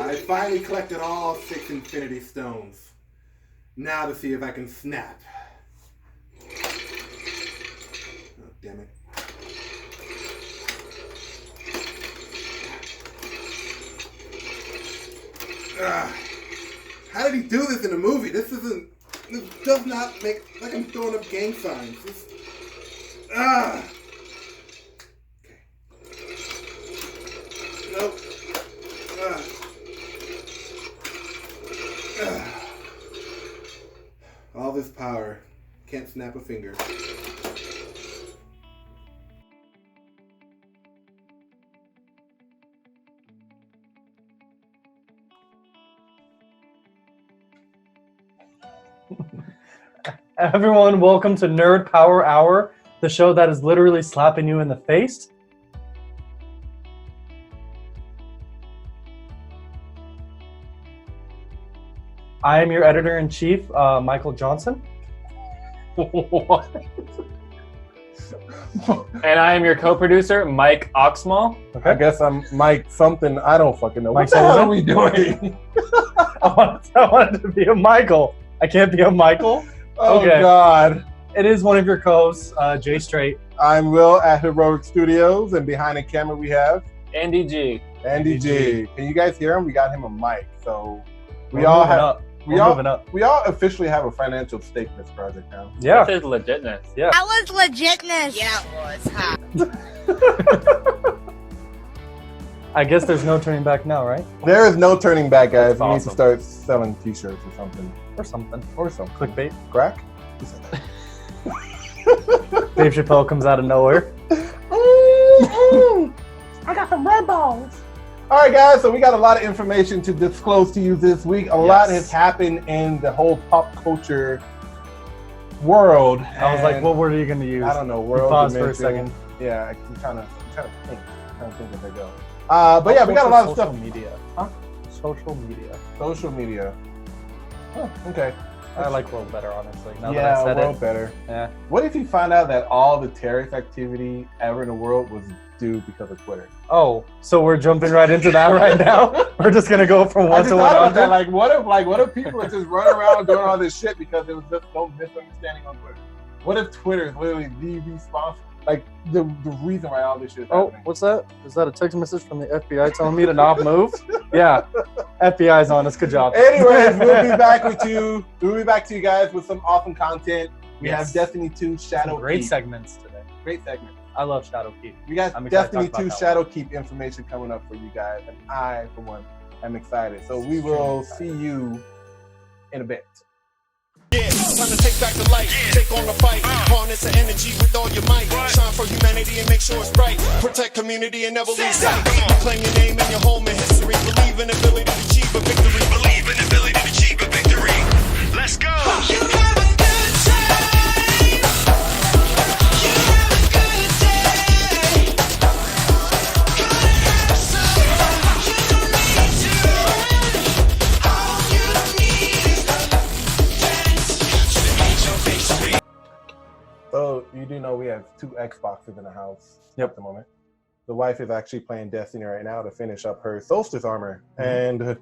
I finally collected all 6 Infinity Stones. Now to see if I can snap. Oh, damn it. How did he do this in a movie? This does not make, like I'm throwing up gang signs. Okay. Nope. All this power. Can't snap a finger. Everyone, welcome to Nerd Power Hour, the show that is literally slapping you in the face. I am your editor-in-chief, Michael Johnson. What? And I am your co-producer, Mike Oxmall. Okay. I guess I'm Mike something. I don't fucking know. Mike what the hell are we doing? I wanted to be a Michael. I can't be a Michael. Oh, okay. God. It is one of your co-hosts, Jay Straight. I'm Will at Heroic Studios, and behind the camera we have Andy G. Andy G. Can you guys hear him? We got him a mic, so We're moving up. We all officially have a financial stake in this project now. Yeah. This is legitness. Yeah. That was legitness. Yeah, it was. I guess there's no turning back now, right? There is no turning back, guys. That's We need awesome. to start selling T-shirts or something. Or something. Clickbait. Clickbait. Crack? Who said that? Dave Chappelle comes out of nowhere. I got some red balls. All right, guys. So we got a lot of information to disclose to you this week. A lot has happened in the whole pop culture world. I was like, what word are you going to use? I don't know. You World paused for a dimension. second. Yeah, I'm trying to think as I go. But yeah, we got a lot of stuff. Social media. Huh? Social media. Social media. Huh, okay. I like world better, honestly. Now Yeah, that I said world it. better. Yeah. What if you found out that all the terrorist activity ever in the world was due because of Twitter? Oh, so we're jumping right into that right now? We're just going to go from I 1 just to thought about 100? that. What if people are just running around doing all this shit because there was just no misunderstanding on Twitter? What if Twitter is literally the responsible, like the reason why all this shit is Oh, happening? what's that? Is that a text message from the FBI telling me to not move? Yeah, FBI's on us. Good job. Anyways, we'll be back with you. We'll be back to you guys with some awesome content. We Yes. have Destiny 2 Some great Shadowkeep. segments today. Great segment. I love Shadowkeep. We got I'm excited to Destiny talk 2 about that Shadowkeep information coming up for you guys, and I, for one, am excited. So we will see you in a bit. Yeah, time to take back the light, take on the fight, harness the energy with all your might, shine for humanity and make sure it's bright, protect community and never lose sight, claim your name and your home and history, believe in the ability to achieve a victory, believe in the ability to achieve a victory, let's go! You have a good time, you have a good day, gotta have some fun, you don't need to run, all you need is love. So you do know we have 2 Xboxes in the house at the moment. The wife is actually playing Destiny right now to finish up her Solstice armor, and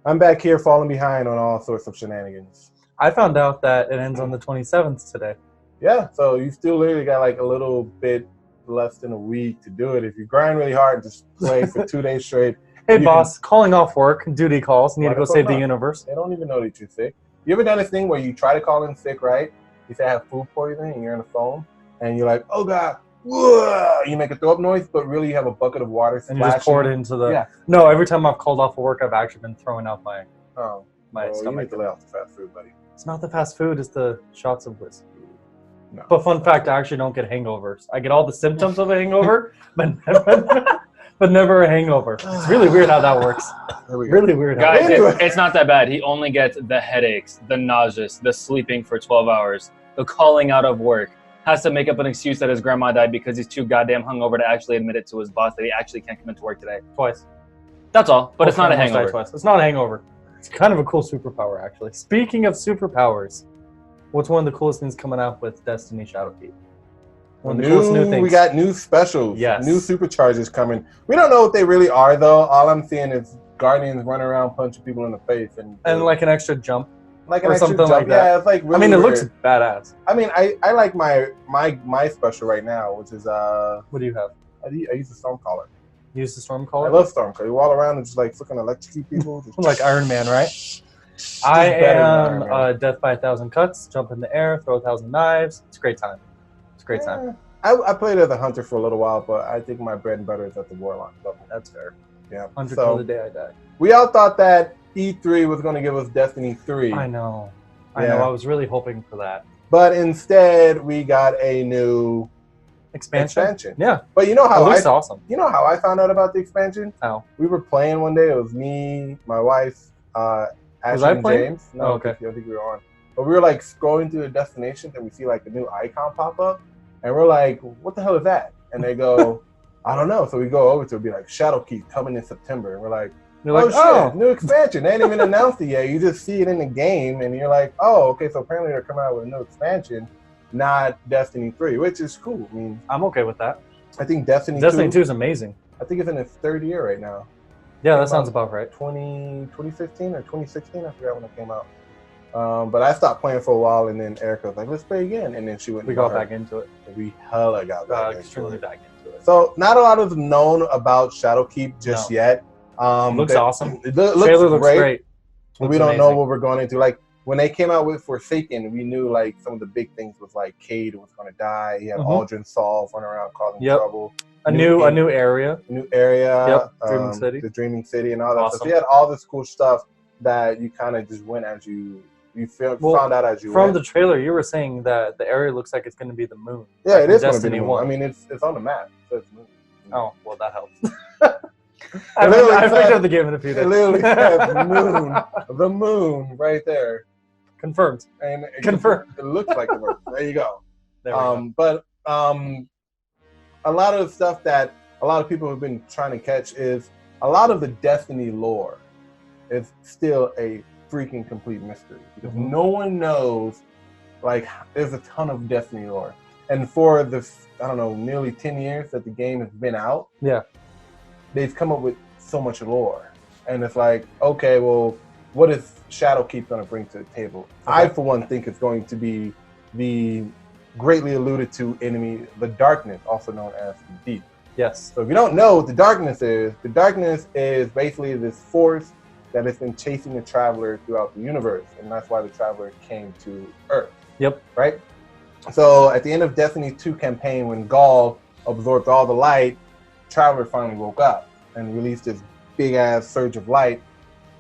I'm back here falling behind on all sorts of shenanigans. I found out that it ends on the 27th today. Yeah, so you still literally got like a little bit less than a week to do it. If you grind really hard and just play for 2 days straight. Hey, you boss, calling off work, duty calls, need Why to go the fuck save the not? universe. They don't even know that you're sick. You ever done this thing where you try to call in sick, right? You say I have food poisoning and you're on the phone and you're like, oh God, whoa! You make a throw up noise, but really you have a bucket of water And you just pour it splashing. into the... Yeah. No, every time I've called off of work, I've actually been throwing out my Oh, you stomach. need to lay off the fast food, buddy. It's not the fast food, it's the shots of whiskey. No. But fun fact, I actually don't get hangovers. I get all the symptoms of a hangover, but never a hangover. It's really weird how that works. There we go. Really weird. How Guys, Anyway. it's not that bad. He only gets the headaches, the nauseous, the sleeping for 12 hours, the calling out of work. Has to make up an excuse that his grandma died because he's too goddamn hungover to actually admit it to his boss that he actually can't come into work today. Twice. That's all, but it's not a Almost died hangover. Twice. It's not a hangover. It's kind of a cool superpower, actually. Speaking of superpowers, what's one of the coolest things coming out with Destiny Shadowkeep? One of the coolest new things. We got new specials. Yes. New superchargers coming. We don't know what they really are, though. All I'm seeing is Guardians running around punching people in the face. And like an extra jump. Like or something like that. Yeah, it's like really I mean, it weird. looks badass. I mean, I like my special right now, which is What do you have? I use the Stormcaller. You use the I Stormcaller? love Stormcaller. You walk around and just like fucking electrocute people. Just Like Iron Man, right? I am death by 1,000 cuts, jump in the air, throw 1,000 knives. It's a great time. It's a great time. I played as a hunter for a little while, but I think my bread and butter is at the warlock level. That's fair. Yeah. 100 So, till the day I die. we all thought that E3 was going to give us Destiny 3. I know. I Yeah. know. I was really hoping for that. But instead, we got a new expansion. Yeah. But you know how It looks awesome. You know how I found out about the expansion? How? We were playing one day. It was me, my wife, Ashley, I and playing? James. No, Oh, okay. I think we were on. But we were like scrolling through the destinations and we see like a new icon pop up. And we're like, what the hell is that? And they go, I don't know. So we go over to it, be like, Shadowkeep coming in September. And we're like, You're like, shit, new expansion. They ain't even announced it yet. You just see it in the game and you're like, oh, okay, so apparently they're coming out with a new expansion, not Destiny 3, which is cool. I mean, I'm okay with that. I think Destiny 2 is amazing. I think it's in its third year right now. Yeah, that sounds about right. 2015 or 2016, I forgot when it came out. But I stopped playing for a while, and then Erica was like, let's play again. And then she went. We got back into it. We hella got back extremely into it. back into it. So not a lot is known about Shadowkeep just yet. Looks awesome. It Trailer looks looks great. Looks we don't know amazing. what we're going into. Like when they came out with Forsaken, we knew like some of the big things was like Cade was going to die. He had Aldrin Solve running around causing trouble. A new area. New area. Yep. Dreaming City. The Dreaming City and all that Awesome. stuff. He had all this cool stuff that you kind of just went as you found out as you from went. the trailer, you were saying that the area looks like it's going to be the moon. Yeah, like it is going to be Destiny the moon. 1. I mean, it's on the map. So it's moon. Oh, well, that helps. I picked up the game in a few days. It literally says the moon right there. Confirmed. And Confirmed. It looks like the moon. There you go. There we go. But a lot of the stuff that a lot of people have been trying to catch is a lot of the Destiny lore is still a freaking complete mystery because no one knows. Like, there's a ton of Destiny lore, and for the nearly 10 years that the game has been out, they've come up with so much lore, and it's like, okay, well, what is Shadowkeep going to bring to the table? I, for one, think it's going to be the greatly alluded to enemy, the Darkness, also known as the Deep. Yes. So if you don't know what the Darkness is basically this force that has been chasing the Traveler throughout the universe, and that's why the Traveler came to Earth. Yep. Right? So at the end of Destiny 2 campaign, when Gaul absorbed all the light, Traveler finally woke up and released this big-ass surge of light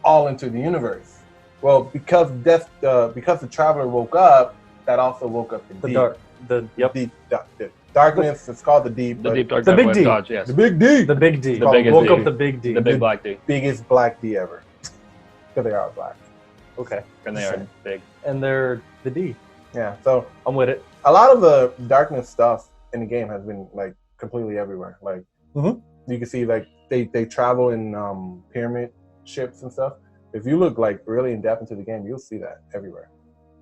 all into the universe. Well, because the Traveler woke up, that also woke up the Deep. The Darkness, it's called the Deep. The Deep Dark the big Network D. Dodge, yes. The Big D. The Big D. The biggest woke D. up the Big D. The big black D. Biggest black D ever. Because they are black. Okay. And they are big. And they're the D. Yeah, so I'm with it. a lot of the Darkness stuff in the game has been like completely everywhere. Like you can see like they travel in pyramid ships and stuff. If you look like really in depth into the game, you'll see that everywhere.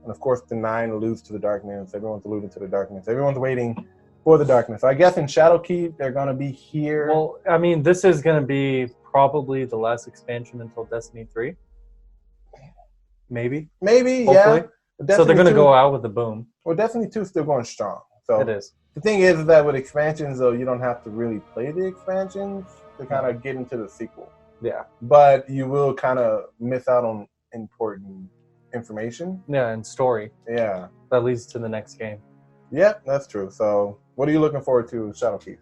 And of course, the 9 alludes to the Darkness. Everyone's alluding to the Darkness. Everyone's waiting for the Darkness. So I guess in Shadowkeep, they're going to be here. Well, I mean, this is going to be probably the last expansion until Destiny 3. Maybe, hopefully. Yeah. So they're going to 2 go out with the boom. Well, Destiny 2 is still going strong. So It is. the thing is that with expansions, though, you don't have to really play the expansions to kind of get into the sequel. Yeah. But you will kind of miss out on important information. Yeah, and story. Yeah. That leads to the next game. Yep, that's true. So what are you looking forward to with Shadowkeep?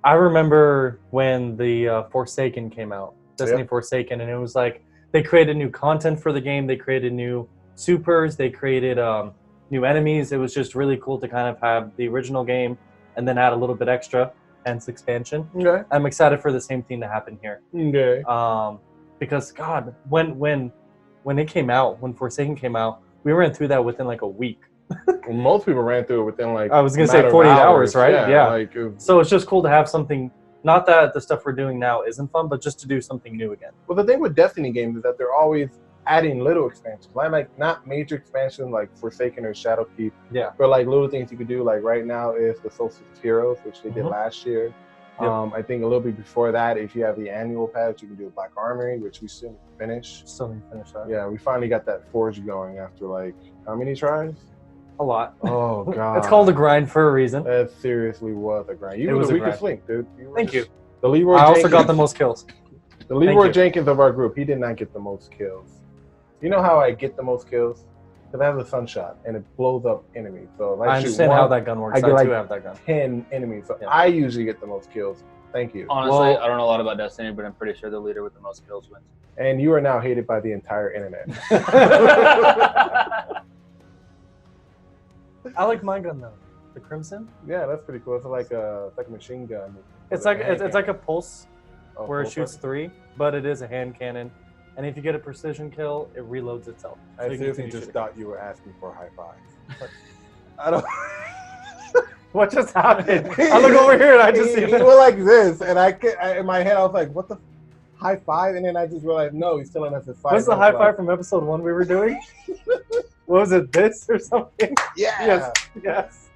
I remember when the Forsaken came out, Destiny Forsaken, and it was like they created new content for the game. They created new supers. They created new enemies. It was just really cool to kind of have the original game and then add a little bit extra, hence expansion. Okay. I'm excited for the same thing to happen here. Okay. Because God, when it came out, when Forsaken came out, we ran through that within like a week. Well, most people ran through it within like I was gonna say 48 hours, right? Yeah. Like, So it's just cool to have something. Not that the stuff we're doing now isn't fun, but just to do something new again. well, the thing with Destiny games is that they're always adding little expansions, like not major expansion like Forsaken or Shadowkeep. Yeah. But like little things you could do. Like right now is the Solstice of Heroes, which they did last year. Yep. I think a little bit before that, if you have the annual patch, you can do Black Armory, which we still need to finish. Still need to finish that. Yeah, we finally got that forge going after like how many tries? A lot. Oh god, It's called a grind for a reason. That seriously was a grind. You It were was the a weakest grind. link, dude. Thank you. The Leroy I also Jenkins, got the most kills. the Leroy you. Jenkins of our group. He did not get the most kills. You know how I get the most kills? Because I have the sunshot and it blows up enemies. So if I shoot understand one, how that gun works. I I, get like too have that gun. 10 enemies. So Yeah. I usually get the most kills. Thank you. Honestly, Well- I don't know a lot about Destiny, but I'm pretty sure the leader with the most kills wins. And you are now hated by the entire internet. I like my gun though. The Crimson. Yeah, that's pretty cool. It's like a machine gun. It's like it's like a pulse Oh, where it full shoots circle? 3, but it is a hand cannon. And if you get a precision kill, it reloads itself. So I you can seriously continue just shooting. thought you were asking for a high five. I don't. What just happened? I look over here and I just see he that. went like this, and in my head I was like, "What the high five?" And then I just realized, no, he's telling us his five. What's the high five from episode 1 we were doing? What was it? This or something? Yeah. Yes.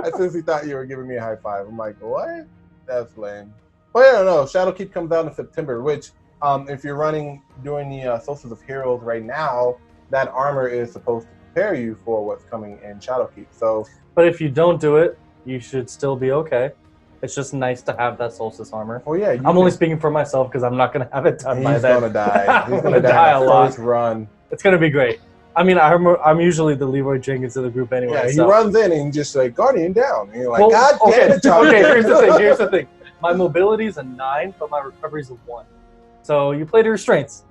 I seriously thought you were giving me a high five. I'm like, what? That's lame. But I don't know. Shadowkeep comes out in September, which, if you're running doing the Solstice of Heroes right now, that armor is supposed to prepare you for what's coming in Shadowkeep. So, But if you don't do it, you should still be okay. It's just nice to have that Solstice armor. oh yeah, I'm only speaking for myself because I'm not going to have it done by he's then. gonna die. He's I'm gonna die a in the lot. first run. It's going to be great. I mean, I'm usually the Leroy Jenkins of the group anyway. Yeah, he so. runs in and just like Guardian down. And you're like, Well, God damn it, John. Okay, here's the thing. Here's the thing. My mobility is a 9, but my recovery is a 1. So you play to your strengths,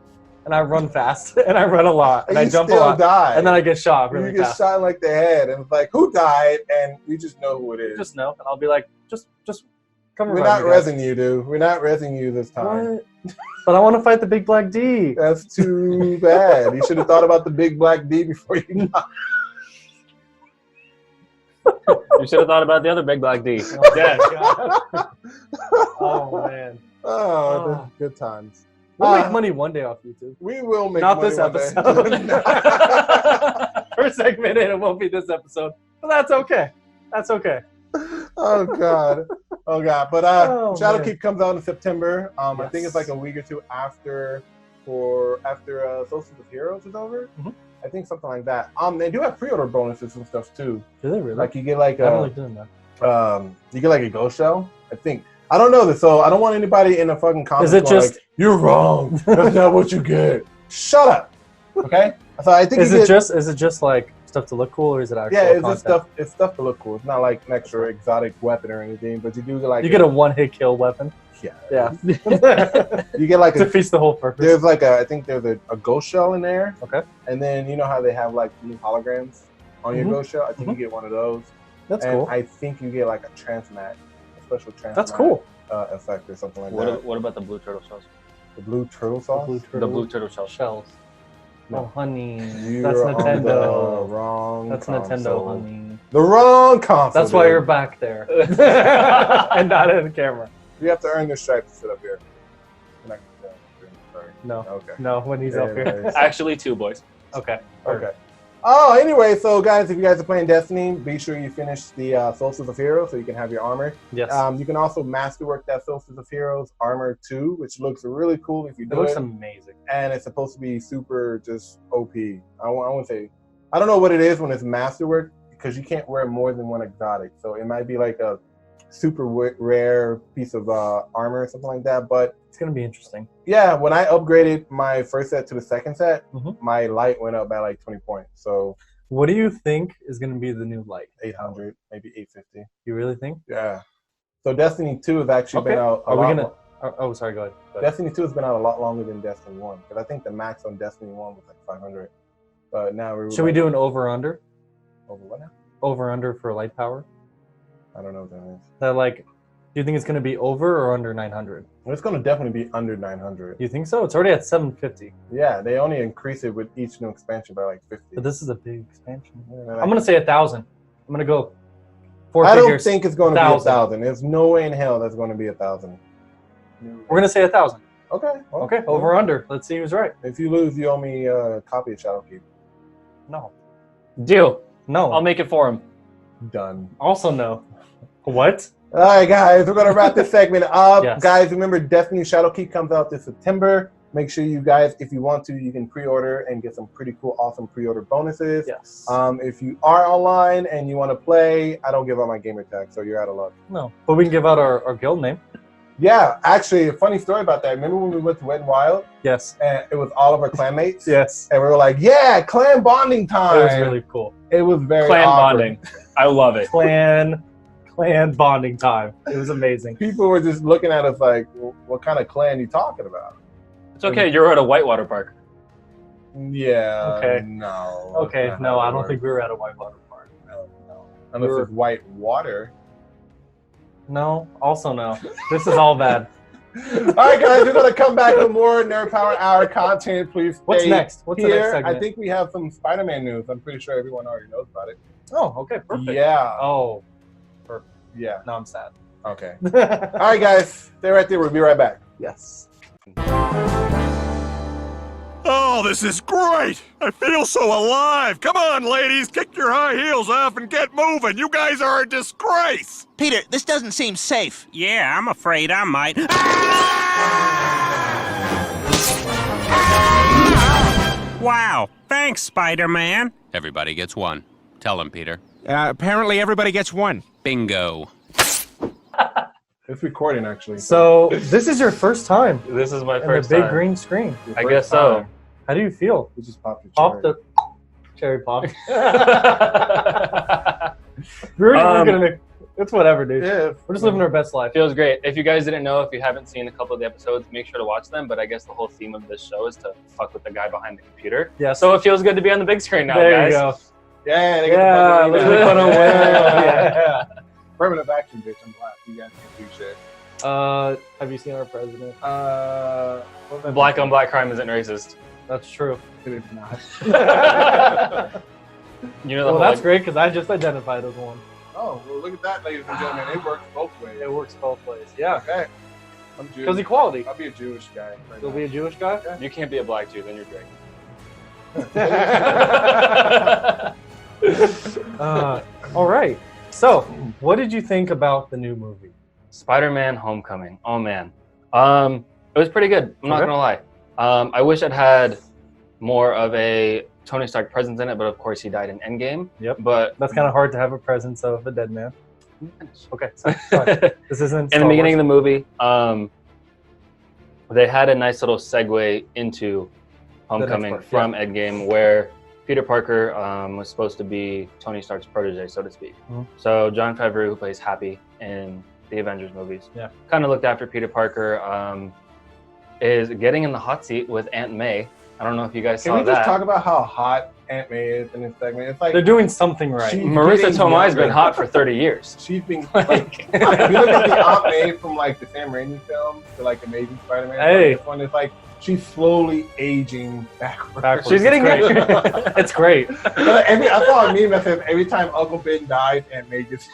and I run fast, and I run a lot, and I you jump a still lot, die. and then I get shot really you get fast. shot in like the head, and it's like, who died? And we just know who it is. Just know, and I'll be like, just come We're revive not me, guys. rezzing you, dude. We're not rezzing you this time. What? But I want to fight the big black D. That's too bad. You should have thought about the big black D before you. You should have thought about the other big black D. Oh, dead. God. Oh man. Oh, good times. We'll make money one day off YouTube. We will make Not money this one day. episode. First segment in, it won't be this episode, but that's okay. That's okay. Oh god. Oh god. But Oh, Shadowkeep man. comes out in September. I Yes. think it's like a week or two after Solstice of Heroes is over. Mhm. I think something like that. They do have pre-order bonuses and stuff too. Do they really? Like you get like I don't a like doing that. you get like a ghost shell. I think. I don't know this, so I don't want anybody in the fucking comments. Is it going just- like, you're wrong? That's not what you get. Shut up. Okay. So I think Is you it get, just like stuff to look cool, or is it actual yeah, it's content? just stuff. It's stuff to look cool. It's not like an extra exotic weapon or anything, but you do get like You get a one-hit kill weapon. yeah. Yeah. You get like a Defeats the whole purpose. there's like I think there's a ghost shell in there. Okay. And then you know how they have like new holograms on your Mhm. ghost shell. I think Mhm. you get one of those. That's and cool. I think you get like a transmat, a special transmat. That's cool. Effect or something like What, that. what about the blue turtle shells? The blue turtle sauce. The blue turtle shells. shells. No. Oh, honey. You're That's on the Nintendo. wrong. That's console. Nintendo, honey. The wrong console. That's why dude. you're back there and not in the camera. You have to earn your stripes to sit up here. You're not gonna do it. Sorry. No, Okay. no, when he's up here. Anyways. Actually, 2 boys. Okay. Okay. Oh, anyway, so guys, if you guys are playing Destiny, be sure you finish the Solstice of Heroes so you can have your armor. Yes. You can also masterwork that Solstice of Heroes armor too, which looks really cool if you it do looks it. amazing. And it's supposed to be super just OP. I won't say, I don't know what it is when it's masterwork because you can't wear more than one exotic. So it might be like a super rare piece of armor or something like that. But It's gonna be interesting. yeah, when I upgraded my first set to the second set, Mhm. my light went up by like 20 points. So What do you think is gonna be the new light? 800, maybe 850. You really think? Yeah. So Destiny 2 has actually Okay. been out a Are we lot. gonna? Oh, sorry. Go ahead. Go ahead. Destiny 2 has been out a lot longer than Destiny 1 because I think the max on Destiny 1 was like 500. But now we're Should we do an over/under? over what now? Over/under for light power? I don't know what that is. That like, do you think it's gonna be over or under 900? Well, it's going to definitely be under 900. You think so? It's already at 750. Yeah, they only increase it with each new expansion by like 50. But this is a big expansion. Yeah, I'm gonna say 1,000. I'm gonna go 4 I don't figures. think it's going to be 1,000. 1,000. There's no way in hell that's going to be 1,000. We're gonna say 1,000. Okay. Well, Okay, over or under. Let's see who's right. If you lose, you owe me a copy of Shadowkeep. No. Deal. No. I'll make it for him. Done. Also no. What? All right, guys, we're gonna wrap this segment up. Yes. Guys, remember, Destiny Shadowkeep comes out this September. Make sure you guys, if you want to, you can pre-order and get some pretty cool, awesome pre-order bonuses. Yes. If you are online and you want to play, I don't give out my gamer tag, so you're out of luck. No. But we can give out our guild name. Yeah, actually, a funny story about that. Remember when we went to Wet 'n Wild Yes. and it was all of our clanmates? Yes. And we were like, yeah, clan bonding time. It was really cool. It was very Clan awkward. bonding. I love it. Clan bonding time. It was amazing. People were just looking at us like, what kind of clan you talking about? It's okay. You're at a whitewater park. Yeah. Okay. No. Okay, that's no, not I how it don't think works. we were at a whitewater park. No. Unless it's white water. No, also no. This is all bad. All right, guys, we're going to come back with more Nerd Power Hour content. Please stay What's next? What's the next here. segment? I think we have some Spider-Man news. I'm pretty sure everyone already knows about it. Oh, okay, perfect. Yeah. Oh, Yeah. now I'm sad. Okay. All right, guys, stay right there. We'll be right back. Yes. Oh, this is great! I feel so alive! Come on, ladies, kick your high heels off and get moving! You guys are a disgrace! Peter, this doesn't seem safe. Yeah, I'm afraid I might. Wow, thanks, Spider-Man. Everybody gets one. Tell him, Peter. Apparently everybody gets one. Bingo. It's recording, actually. So this is your first time This is my in the first big time. green screen. Your I first guess so. time. How do you feel? We just popped your Pop cherry. the cherry pop. We're gonna make. It's whatever, dude. Yeah. We're just living our best life. Feels great. If you guys didn't know, if you haven't seen a couple of the episodes, make sure to watch them. But I guess the whole theme of this show is to fuck with the guy behind the computer. Yeah. So it feels good to be on the big screen now, there guys. you go. Yeah, they get Yeah, the let's buzzer. make fun of Will. Yeah. Affirmative action, bitch. I'm black. You guys can do shit. Have you seen our president? What was that? Black on black crime isn't racist. That's true. It is not. You know the Well, whole, that's like, great because I just identified as one. Oh, well, look at that, ladies and gentlemen. It works both ways. It works both ways. Yeah. Okay. I'm Jewish. Because equality. I'll be a Jewish guy. Right You'll now. be a Jewish guy. You can't be a black Jew, then you're great. All right. So, what did you think about the new movie? Spider-Man: Homecoming. Oh man, it was pretty good. I'm not Okay. gonna lie. I wish it had more of a Tony Stark presence in it, but of course he died in Endgame. Yep. But That's kind of hard to have a presence of a dead man. Okay. Sorry. This isn't. in the beginning of the movie, they had a nice little segue into Homecoming part, from Endgame, where Peter Parker was supposed to be Tony Stark's protege, so to speak. Mhm. So Jon Favreau, who plays Happy in the Avengers movies, Yeah. kind of looked after Peter Parker. Is getting in the hot seat with Aunt May. I don't know if you guys Can saw we just that. talk about how hot Aunt May is in this segment? It's like They're doing something right. She- Marissa getting Tomei's been younger. hot for 30 years. she's been like, if you look at the Aunt May from like the Sam Raimi films to like Amazing Spider-Man, Hey. this one is like she's slowly aging backwards. Backwards. She's getting It's great. younger. It's great. I saw a meme that says every time Uncle Ben dies, Aunt May gets.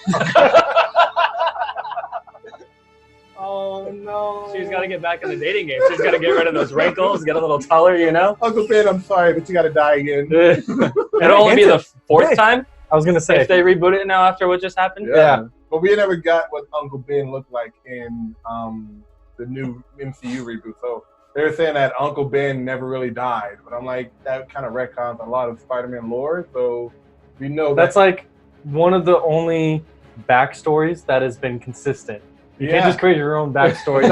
Oh no. She's got to get back in the dating game. She's got to get rid of those wrinkles, get a little taller, you know? Uncle Ben, I'm sorry, but you got to die again. It'll only be the fourth Hey. time I was gonna say. if they reboot it now after what just happened. Yeah. But we never got what Uncle Ben looked like in the new MCU reboot. So they were saying that Uncle Ben never really died. But I'm like, that kind of retcons a lot of Spider-Man lore. So we know That's that. like one of the only backstories that has been consistent. You can't Yeah. just create your own backstory.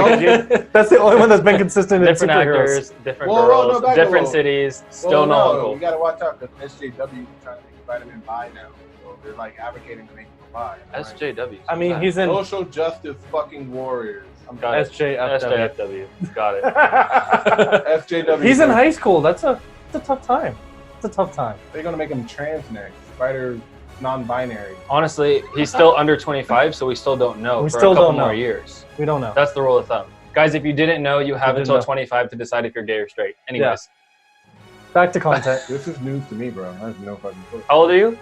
That's the only one that's been consistent in Different superheroes. actors, different Whoa, girls, no, back different a little. cities, Well, still no no, uncle. you got to watch out because SJW is trying to make Spider-Man bi now. So they're like advocating to make him bi. I'm like, SJW. I mean, he's in Social justice fucking warriors. Got it. SJFW. SJFW. Got it. SJW. He's in high school. That's a tough time. It's a tough time. They're going to make him trans next. Spider non-binary. Honestly, he's still under 25, so we still don't know We for still a couple don't know. more years. We don't know. That's the rule of thumb. Guys, if you didn't know, you have didn't until know. 25 to decide if you're gay or straight. Anyways, Back to content. This is news to me, bro. I have no fucking clue. how old are you?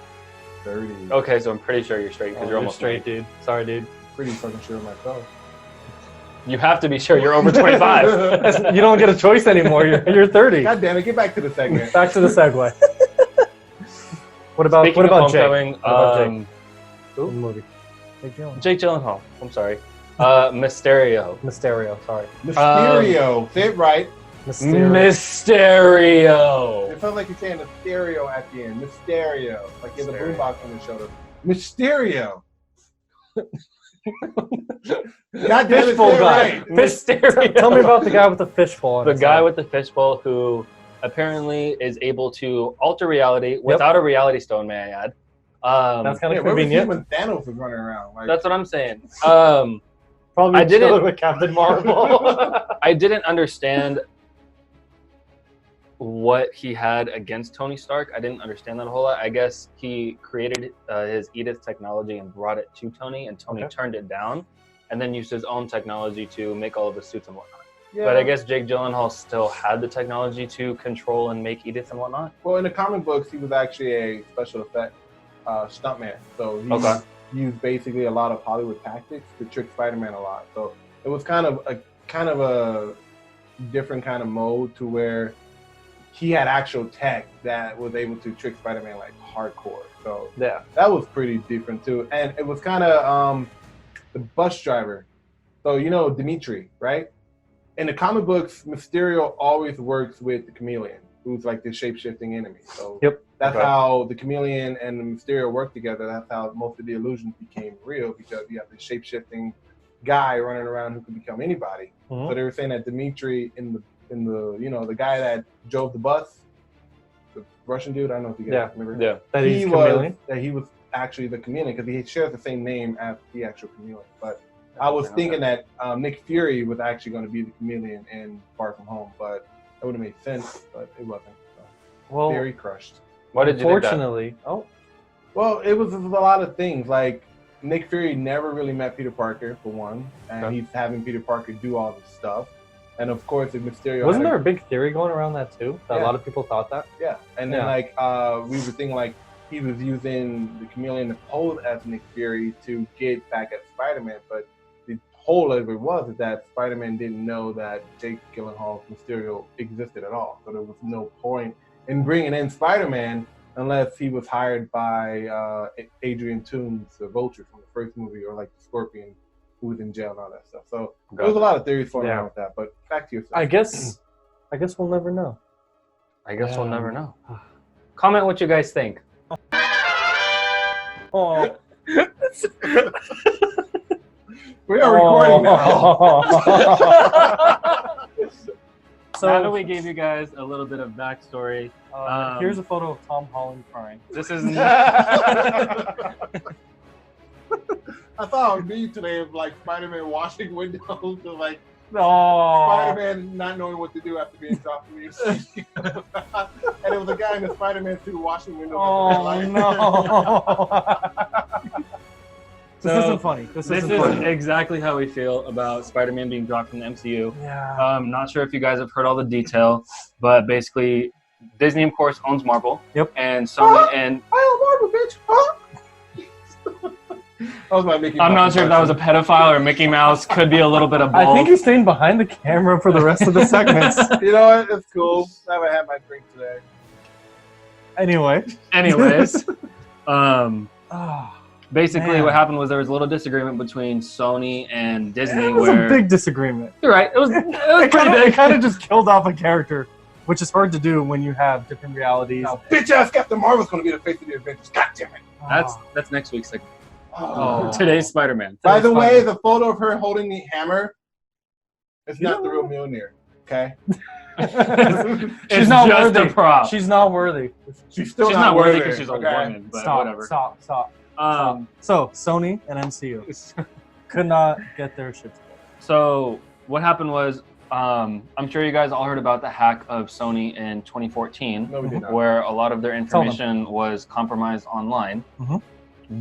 30. Okay, so I'm pretty sure you're straight because you're You're almost straight, dude. Sorry, dude. Pretty fucking sure of myself. You have to be sure you're over 25. You don't get a choice anymore. You're 30. God damn it! Get back to the segment. Back to the segue. What about Speaking Jake? of Homecoming, What about Jake? Jake? In the movie. Jake Gyllenhaal. Jake Gyllenhaal. I'm sorry. Mysterio. Mysterio. Sorry. Mysterio. Say it right. Mysterio. It felt like you're saying a stereo at the end. Mysterio. Like in the Mysterio. boombox on the shoulder. Mysterio. God damn it, Fishbowl say it guy. right. Mysterio. Tell me about the guy with the fishbowl. on The his guy head. with the fishbowl who apparently is able to alter reality without a reality stone, may I add. That's kind Yeah, of where was he convenient. when Thanos was running around? Like, That's what I'm saying. Probably I didn't- chilling with Captain Marvel. I didn't understand what he had against Tony Stark. I didn't understand that a whole lot. I guess he created his Edith technology and brought it to Tony, and Tony turned it down, and then used his own technology to make all of the suits and whatnot. yeah. But I guess Jake Gyllenhaal still had the technology to control and make Edith and whatnot. Well, in the comic books, he was actually a special effect stuntman. So he used basically a lot of Hollywood tactics to trick Spider-Man a lot. So it was kind of a different kind of mode to where he had actual tech that was able to trick Spider-Man like hardcore. So Yeah. that was pretty different too. And it was kind of the bus driver. So you know Dimitri, right? In the comic books, Mysterio always works with the Chameleon, who's like the shape-shifting enemy. So that's how the Chameleon and the Mysterio work together. That's how most of the illusions became real, because you have the shape-shifting guy running around who can become anybody. So they were saying that Dimitri in the the guy that drove the bus, the Russian dude, I don't know if you guys remember. Yeah. That he's Chameleon? He was actually the Chameleon, because he shares the same name as the actual Chameleon. But I was thinking that Nick Fury was actually going to be the Chameleon in Far From Home, but that would have made sense, but it wasn't. So. Well, Very crushed. Why did you think that? Unfortunately, Well, it was a lot of things. Like, Nick Fury never really met Peter Parker, for one, and he's having Peter Parker do all this stuff. And of course, if Mysterio wasn't there a big theory going around that too? That a lot of people thought that. Yeah, and then like we were thinking like he was using the Chameleon to pose as Nick Fury to get back at Spider-Man, but the whole of it was that Spider-Man didn't know that Jake Gyllenhaal's Mysterio existed at all. So there was no point in bringing in Spider-Man unless he was hired by Adrian Toomes, the Vulture from the first movie, or like the Scorpion, who was in jail and all that stuff. So there was a lot of theories floating around with that. But back to yourself. I guess we'll never know. I guess we'll never know. Comment what you guys think. Oh. We are recording now. So now that we gave you guys a little bit of backstory, here's a photo of Tom Holland crying. this is I saw a meme today of like Spider-Man washing windows and like Oh. Spider-Man not knowing what to do after being dropped from the MCU. And it was a guy in the Spider-Man suit washing windows. Oh no. This isn't funny. This is isn't funny. exactly how we feel about Spider-Man being dropped from the MCU. Yeah. Not sure if you guys have heard all the detail, but basically, Disney, of course, owns Marvel. Yep. And Sony and I am Marvel, bitch. Huh? That was my Mickey I'm not Mouse sure if that was a pedophile or Mickey Mouse. Could be a little bit of both. I think you're staying behind the camera for the rest of the segments. You know what? It's cool. I haven't had my drink today. Anyway. Anyways, Oh, basically man. what happened was there was a little disagreement between Sony and Disney. it was where a big disagreement. You're right. It was pretty It big. kind of just killed off a character, which is hard to do when you have different realities. Now, bitch ass Captain Marvel's gonna be the face of the Avengers. God damn it. That's next week's segment. Oh. Today's Spider-Man. By the way, the photo of her holding the hammer is not the real Mjolnir. Okay. She's not just worthy. a prop. She's not worthy. She's still She's not worthy because she's a woman. But Stop. whatever. Stop. So Sony and MCU could not get their shit together. So what happened was, I'm sure you guys all heard about the hack of Sony in 2014, No, we did not. where a lot of their information was compromised online. Mhm.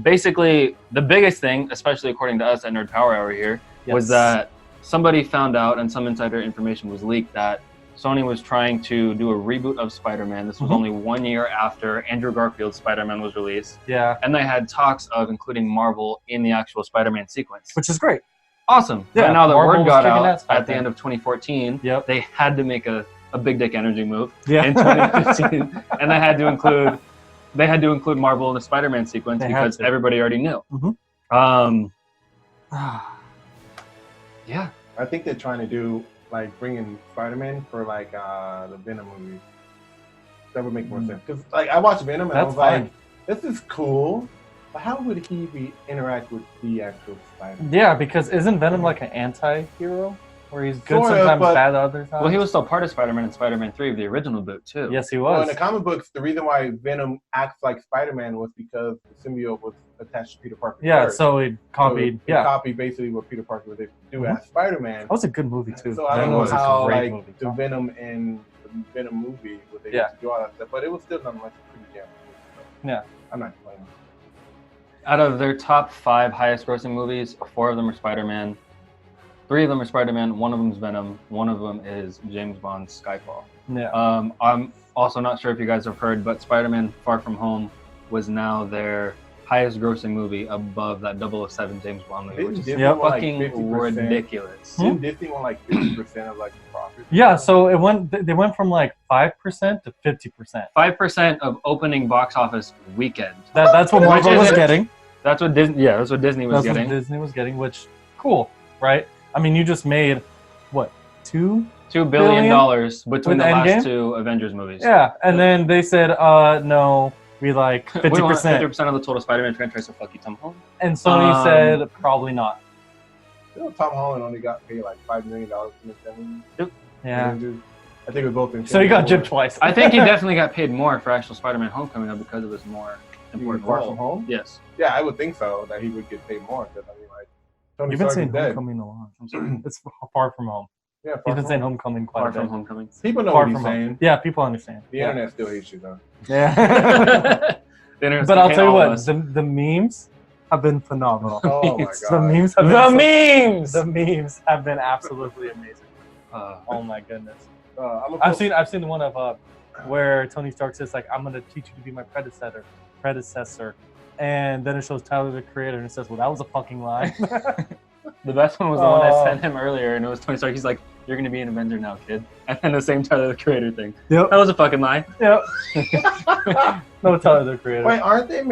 Basically, the biggest thing, especially according to us at Nerd Power Hour here, was that somebody found out and some insider information was leaked that Sony was trying to do a reboot of Spider-Man. This was only 1 year after Andrew Garfield's Spider-Man was released. Yeah. And they had talks of including Marvel in the actual Spider-Man sequence. Which is great. awesome. Yeah, But now that Marvel word was got kicking out ass back at the then. end of 2014, Yep. they had to make a big dick energy move Yeah. in 2015, and they had to include Marvel in the Spider-Man sequence They had because to. everybody already knew. Mhm. Yeah. I think they're trying to do like bringing Spider-Man for like the Venom movie. That would make more sense because like I watched Venom and I That's was like, fine. this is cool, but how would he interact with the actual Spider-Man? Yeah, because isn't Venom like an anti-hero? Where he's good Sort of, sometimes, but- bad other times? Well, he was still part of Spider-Man in Spider-Man 3 of the original boot too. Yes, he Well, was. in the comic books, the reason why Venom acts like Spider-Man was because the symbiote was attached to Peter Parker. Yeah, first. so he copied. So it copied basically what Peter Parker would do as Spider-Man. That was a good movie too. So I don't Venom know was a how great like movie. the Venom in the Venom movie was able Yeah. to do all that stuff, but it was still nonetheless a pretty damn good movie. So Yeah. I'm not complaining. Out of their top 5 highest-grossing movies, 4 of them are Spider-Man. 3 of them are Spider-Man. 1 of them is Venom. 1 of them is James Bond's Skyfall. Yeah. I'm also not sure if you guys have heard, but Spider-Man: Far From Home was now their highest-grossing movie above that 007 James Bond movie, which is Disney want, like, fucking 50%? ridiculous. Didn't Disney want like 50% of like the profit? Yeah, so they went from like 5% to 50%. 5% of opening box office weekend. That's what Marvel was isn't- getting. That's what Disney. Yeah, that's what Disney was That's getting. what Disney was getting, which cool, right? I mean, you just made what, $2 $2 billion between with the Endgame? last 2 Avengers movies. Yeah, and then they said, no, we like We want 50%. 50% of the total Spider-Man franchise, so fuck you, Tom Holland. And Sony said probably not. You know, Tom Holland only got paid like $5 million to make that movie. Yeah. I think it was both in. So he got gypped twice. I think he definitely got paid more for actual Spider-Man Homecoming though because of his more important Far role. From Home? Yes. Yeah, I would think so that he would get paid more because I mean, like Tony You've been Stark saying is dead. Homecoming a lot. I'm sorry. It's Far From Home. Yeah, He's Far been From saying Home. Homecoming quite Far a bit. from Homecoming. People know Far what he's From Home. saying. Yeah, people understand. The Yeah. internet still hates you though. Yeah. The internet's But gonna I'll hate tell you all of what, us. the memes have been phenomenal. Oh my The god. The memes have The been memes! the memes have been absolutely amazing. Uh, Oh my goodness. I'm I've seen the one of where Tony Stark says like, I'm gonna teach you to be my predecessor, and then it shows Tyler the Creator and it says, well, that was a fucking lie. the best one was the one I Oh. sent him earlier, and it was Tony Stark. He's like, "You're gonna be an Avenger now, kid." And then the same Tyler the Creator thing. Yep. That was a fucking lie. Yep. No, Tyler the Creator. Wait, aren't they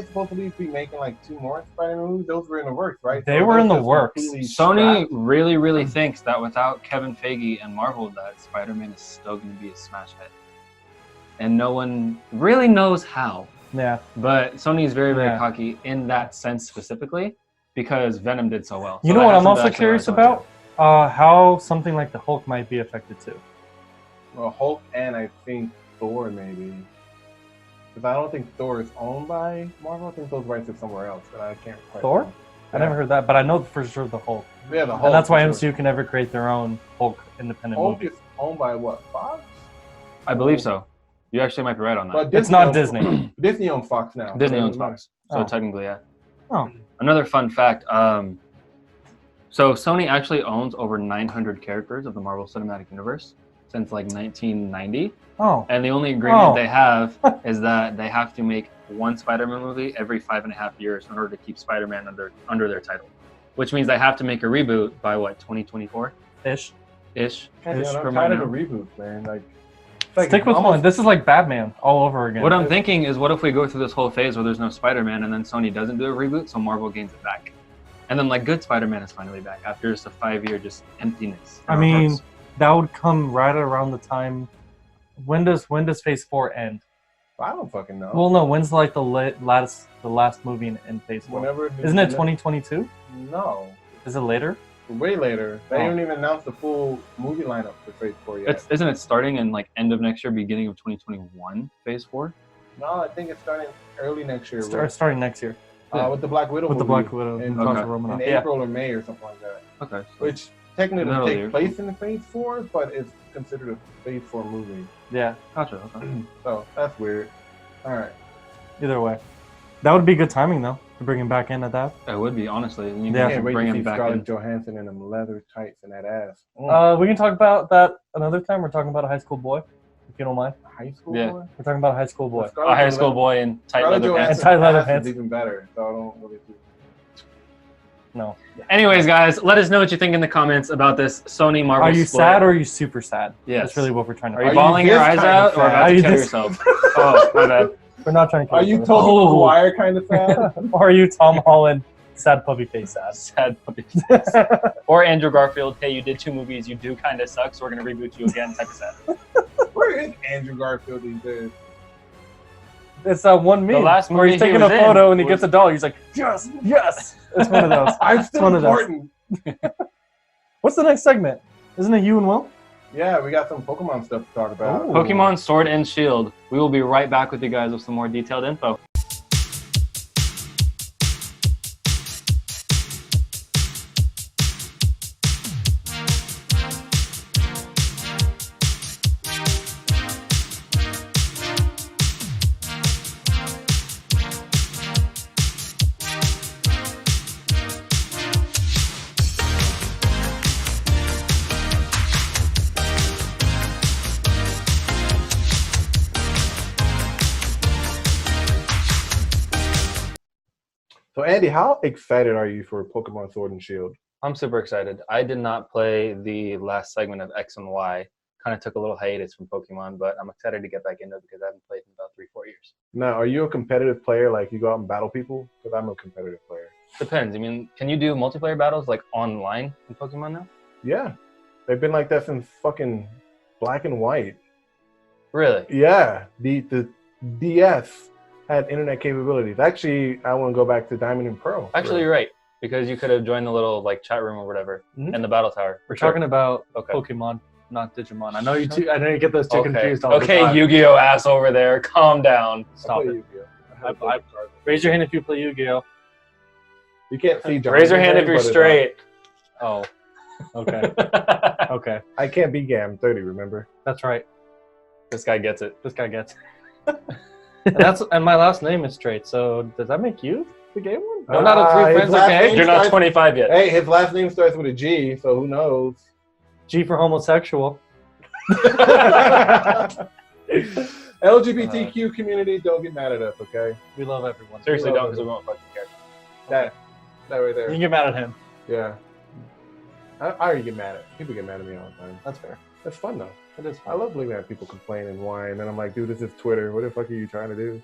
supposed to be making like 2 more Spider-Man movies? Those were in the works, right? They So were those in the just works. completely Sony scrapped? really thinks that without Kevin Feige and Marvel, that Spider-Man is still going to be a smash hit, and no one really knows how. Yeah. But Sony is very Yeah. cocky in that sense specifically because Venom did so well. You So know that what has I'm something also to actually curious rise on. about? How something like the Hulk might be affected too. Well, Hulk and I think Thor maybe. Because I don't think Thor is owned by Marvel. I think those rights are somewhere else, but I can't quite Thor? remember. I never heard that, but I know for sure the Hulk. Yeah, the Hulk. And that's why for sure. MCU can never create their own Hulk independent Hulk movie. is owned by what? Fox? I believe so. You actually might be right on that. But It's not owns- Disney. Disney owns Fox now. Disney so owns it doesn't Fox, so Oh. technically, yeah. Oh. Another fun fact. So Sony actually owns over 900 characters of the Marvel Cinematic Universe since like 1990, Oh. and the only agreement Oh. they have is that they have to make one Spider-Man movie every 5.5 years in order to keep Spider-Man under their title, which means they have to make a reboot by what 2024 Ish. ish. matter. Ish I'm from tired right of the now. reboots, man. Like, it's like Stick with almost- one. This is like Batman all over again. What I'm thinking is, what if we go through this whole phase where there's no Spider-Man, and then Sony doesn't do a reboot, so Marvel gains it back, and then like good Spider-Man is finally back after just a 5-year just emptiness. in I our mean, hearts. that would come right around the time. When does Phase 4 end? I don't fucking know. Well, no. When's like the last movie in Phase 4? Whenever Isn't it 2022? No, Is it later? way later. They Oh. haven't even announced the full movie lineup for Phase 4 yet. Isn't it starting in like end of next year, beginning of 2021, Phase 4? No, I think it's starting early next year. Starting next year With the Black Widow with the movie Black Widow. in, Natasha Okay. Romanoff. in Yeah. April or May or something like that. Okay. Which technically Middle will of the take year. place in Phase 4, but it's considered a Phase 4 movie. Yeah. Gotcha. Okay. So that's weird. All right. Either way, that would be good timing though to bring him back in at that. It would be honestly. You Yeah. I can can't wait bring to him see back Scarlett in. Johansson in them leather tights and that ass. We can talk about that another time. We're talking about a high school boy, if you don't mind. High school Yeah. boy? We're talking about a high school boy. A high school boy in tight Scarlett leather pants. Johansson's Tight leather ass pants. is even better, so I don't really do No. Anyways, guys, let us know what you think in the comments about this Sony Marvel Are you split. sad or are you super sad? Yes. That's really what we're trying to Are you find. bawling your eyes out or Are about to you kill this- yourself? Oh, my bad. We're not trying to kill Are you each Toby other. Maguire kind of sad? Or are you Tom Holland, sad puppy face sad? Sad puppy face. Or Andrew Garfield, hey, you did 2 movies, you do kind of suck, so we're going to reboot you again type of sad. Where is Andrew Garfield these days? It's that one meme The last where movie he's he taking was a photo and he in gets a doll. He's like, yes, yes. It's one of those. I'm It's still one of those. important. What's the next segment? Isn't it you and Will? Yeah, we got some Pokemon stuff to talk about. Ooh. Pokemon Sword and Shield. We will be right back with you guys with some more detailed info. So, Andy, how excited are you for Pokemon Sword and Shield? I'm super excited. I did not play the last segment of X and Y. Kind of took a little hiatus from Pokemon, but I'm excited to get back into it because I haven't played in about 3-4 years. Now, are you a competitive player? Like, you go out and battle people? Because I'm a competitive player. Depends. I mean, can you do multiplayer battles like online in Pokemon now? Yeah. They've been like that since fucking Black and White. Really? Yeah. The DS had internet capabilities. Actually, I want to go back to Diamond and Pearl. Actually, you're right. Because you could have joined the little like chat room or whatever in the battle tower. We're talking about Okay. Pokemon, not Digimon. I know you two. I know you get those two confused all the Okay, time. Yu-Gi-Oh ass over there. Calm down. Stop it. Raise your hand if you play Yu-Gi-Oh. You can't see John. Raise your hand if you're straight. Oh, okay. Okay, I can't be gay. I'm 30, remember? that's right. This guy gets it. This guy gets it. and my last name is straight. So does that make you the gay one? One out of 3 his friends are last gay. name You're not starts- 25 yet. Hey, his last name starts with a G, so who knows? G for homosexual. LGBTQ community, don't get mad at us, okay? We love everyone. Seriously, We don't love because we won't fucking care. That right You there. can get mad at him. Yeah. I already get mad at people. Get mad at me all the time. That's fair. That's fun though. It is I fun. love looking at people complain and whine, and I'm like, dude, this is Twitter. What the fuck are you trying to do?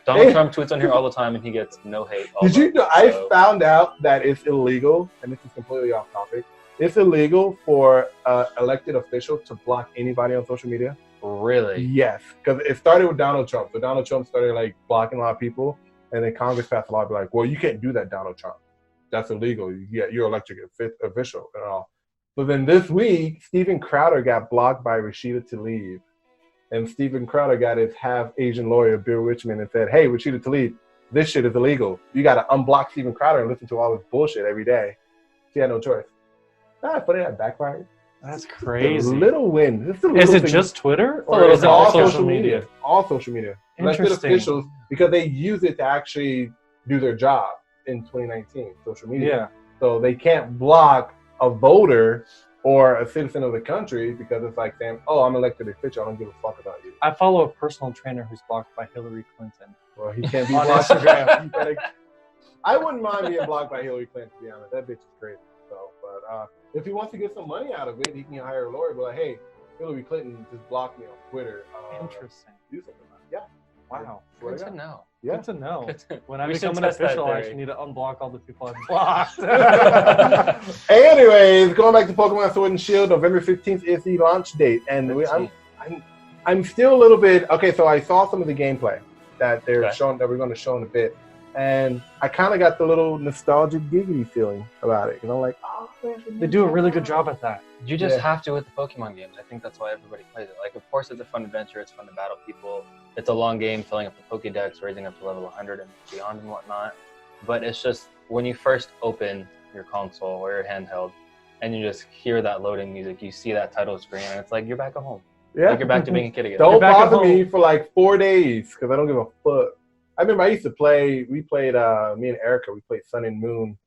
Donald Trump tweets on here all the time and he gets no hate. Did you know? I So- found out that it's illegal, and this is completely off topic. It's illegal for elected officials to block anybody on social media. Really? Yes, because it started with Donald Trump. So Donald Trump started like blocking a lot of people, and then Congress passed a law to be like, well, you can't do that, Donald Trump. That's illegal. You're elected official and all. So then this week, Steven Crowder got blocked by Rashida Tlaib. And Steven Crowder got his half Asian lawyer, Bill Richmond, and said, hey, Rashida Tlaib, this shit is illegal. You got to unblock Steven Crowder and listen to all this bullshit every day. She had no choice. Ah, but it had backfired. That's A crazy. little win. Just a Is little it thing. just Twitter a or little is it bit. all all social media? All social media. Elected Interesting. officials, because they use it to actually do their job in 2019, social media. Yeah. So they can't block a voter or a citizen of the country because it's like saying, oh, I'm elected official. I don't give a fuck about you. I follow a personal trainer who's blocked by Hillary Clinton. Well, he can't be On blocked. Instagram. You gotta- I wouldn't mind being blocked by Hillary Clinton, to be honest. That bitch is crazy. So, but if he wants to get some money out of it, he can hire a lawyer. Be like, hey, Hillary Clinton just blocked me on Twitter. Interesting. Do something about it. Yeah. Wow. Swear Good to to God. know. Yeah. Good to know. Good to- When I We should become an test that official, I theory. actually need to unblock all the people I've blocked. Anyways, going back to Pokemon Sword and Shield, November 15th is the launch date, and I'm still a little bit okay. So I saw some of the gameplay that they're Okay. showing, that we're going to show in a bit, and I kind of got the little nostalgic giggity feeling about it. You know, like, oh, They do a really good job at that. You just Yeah. have to with the Pokemon games. I think that's why everybody plays it. Like, of course, it's a fun adventure. It's fun to battle people. It's a long game, filling up the Pokédex, raising up to level 100 and beyond and whatnot. But it's just when you first open your console or your handheld and you just hear that loading music, you see that title screen, and it's like you're back at home. Yeah. Like you're back to being a kid again. Don't back at bother me home. for like 4 days because I don't give a fuck. I remember I used to play. We played. Me and Erica. We played Sun and Moon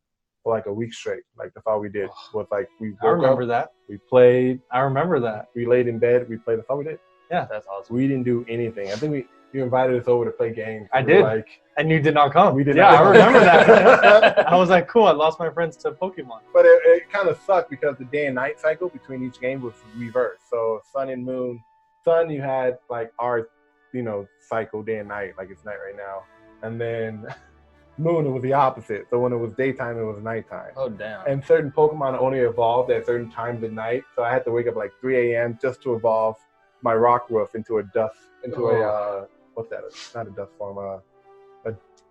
for like a week straight. Like that's all we did. Was like we I woke remember up, that. we played. I remember that. We laid in bed. We played. That's all we did. That's awesome. We didn't do anything. I think You invited us over to play games. I We did. were Like, And you did not come. We did yeah, not I come. remember that. I was like, cool, I lost my friends to Pokemon. but it kind of sucked because the day and night cycle between each game was reversed. So Sun and Moon, Sun you had like our, cycle day and night, like it's night right now, and then Moon it was the opposite. So when it was daytime, it was nighttime. Oh damn. And certain Pokemon only evolved at certain times at night. So I had to wake up like 3 a.m. just to evolve my Rockruff into a what's that? Not a dust form.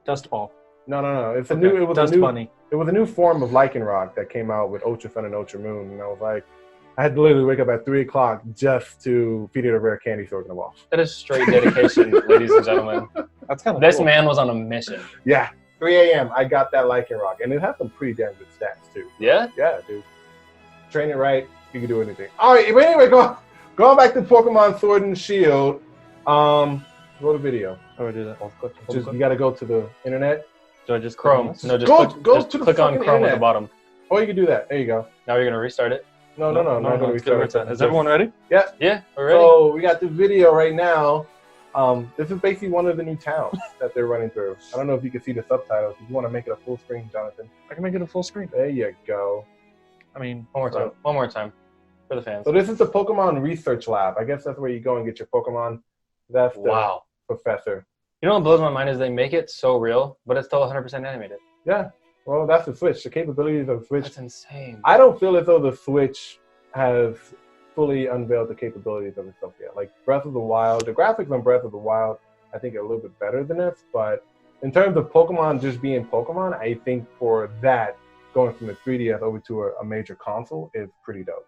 Dust Ball. No. It's Okay. It was Dust a new. Bunny. It was a new form of Lycanroc that came out with Ultra Sun and Ultra Moon, and I was like, I had to literally wake up at 3 o'clock just to feed it a rare candy so it can evolve. That is straight dedication, ladies and gentlemen. That's kind of This cool. man was on a mission. Yeah, 3 a.m. I got that Lycanroc, and it has some pretty damn good stats too. Yeah? Yeah, dude. Train it right, you can do anything. All right, but anyway, going back to Pokemon Sword and Shield. Roll the video. How do I do that? You got to go to the internet. Do I just Chrome. click on No, this? just Go click, to the click on fucking Chrome at internet. the bottom. Or you can do that. There you go. Now you're gonna restart it. No, I'm not going it's to good where it's at. Is everyone ready? Yeah, we're ready. So we got the video right now. This is basically one of the new towns that they're running through. I don't know if you can see the subtitles. If you want to make it a full screen, Jonathan. I can make it a full screen. There you go. I mean, One more time, for the fans. So this is the Pokemon Research Lab. I guess that's where you go and get your Pokemon. That's the Wow. professor. You know what blows my mind is they make it so real, but it's still 100% animated. Yeah. Well, that's the Switch. The capabilities of the Switch. That's insane. I don't feel as though the Switch has fully unveiled the capabilities of itself yet. Like Breath of the Wild, the graphics on Breath of the Wild, I think are a little bit better than this. But in terms of Pokemon just being Pokemon, I think for that, going from the 3DS over to a major console is pretty dope.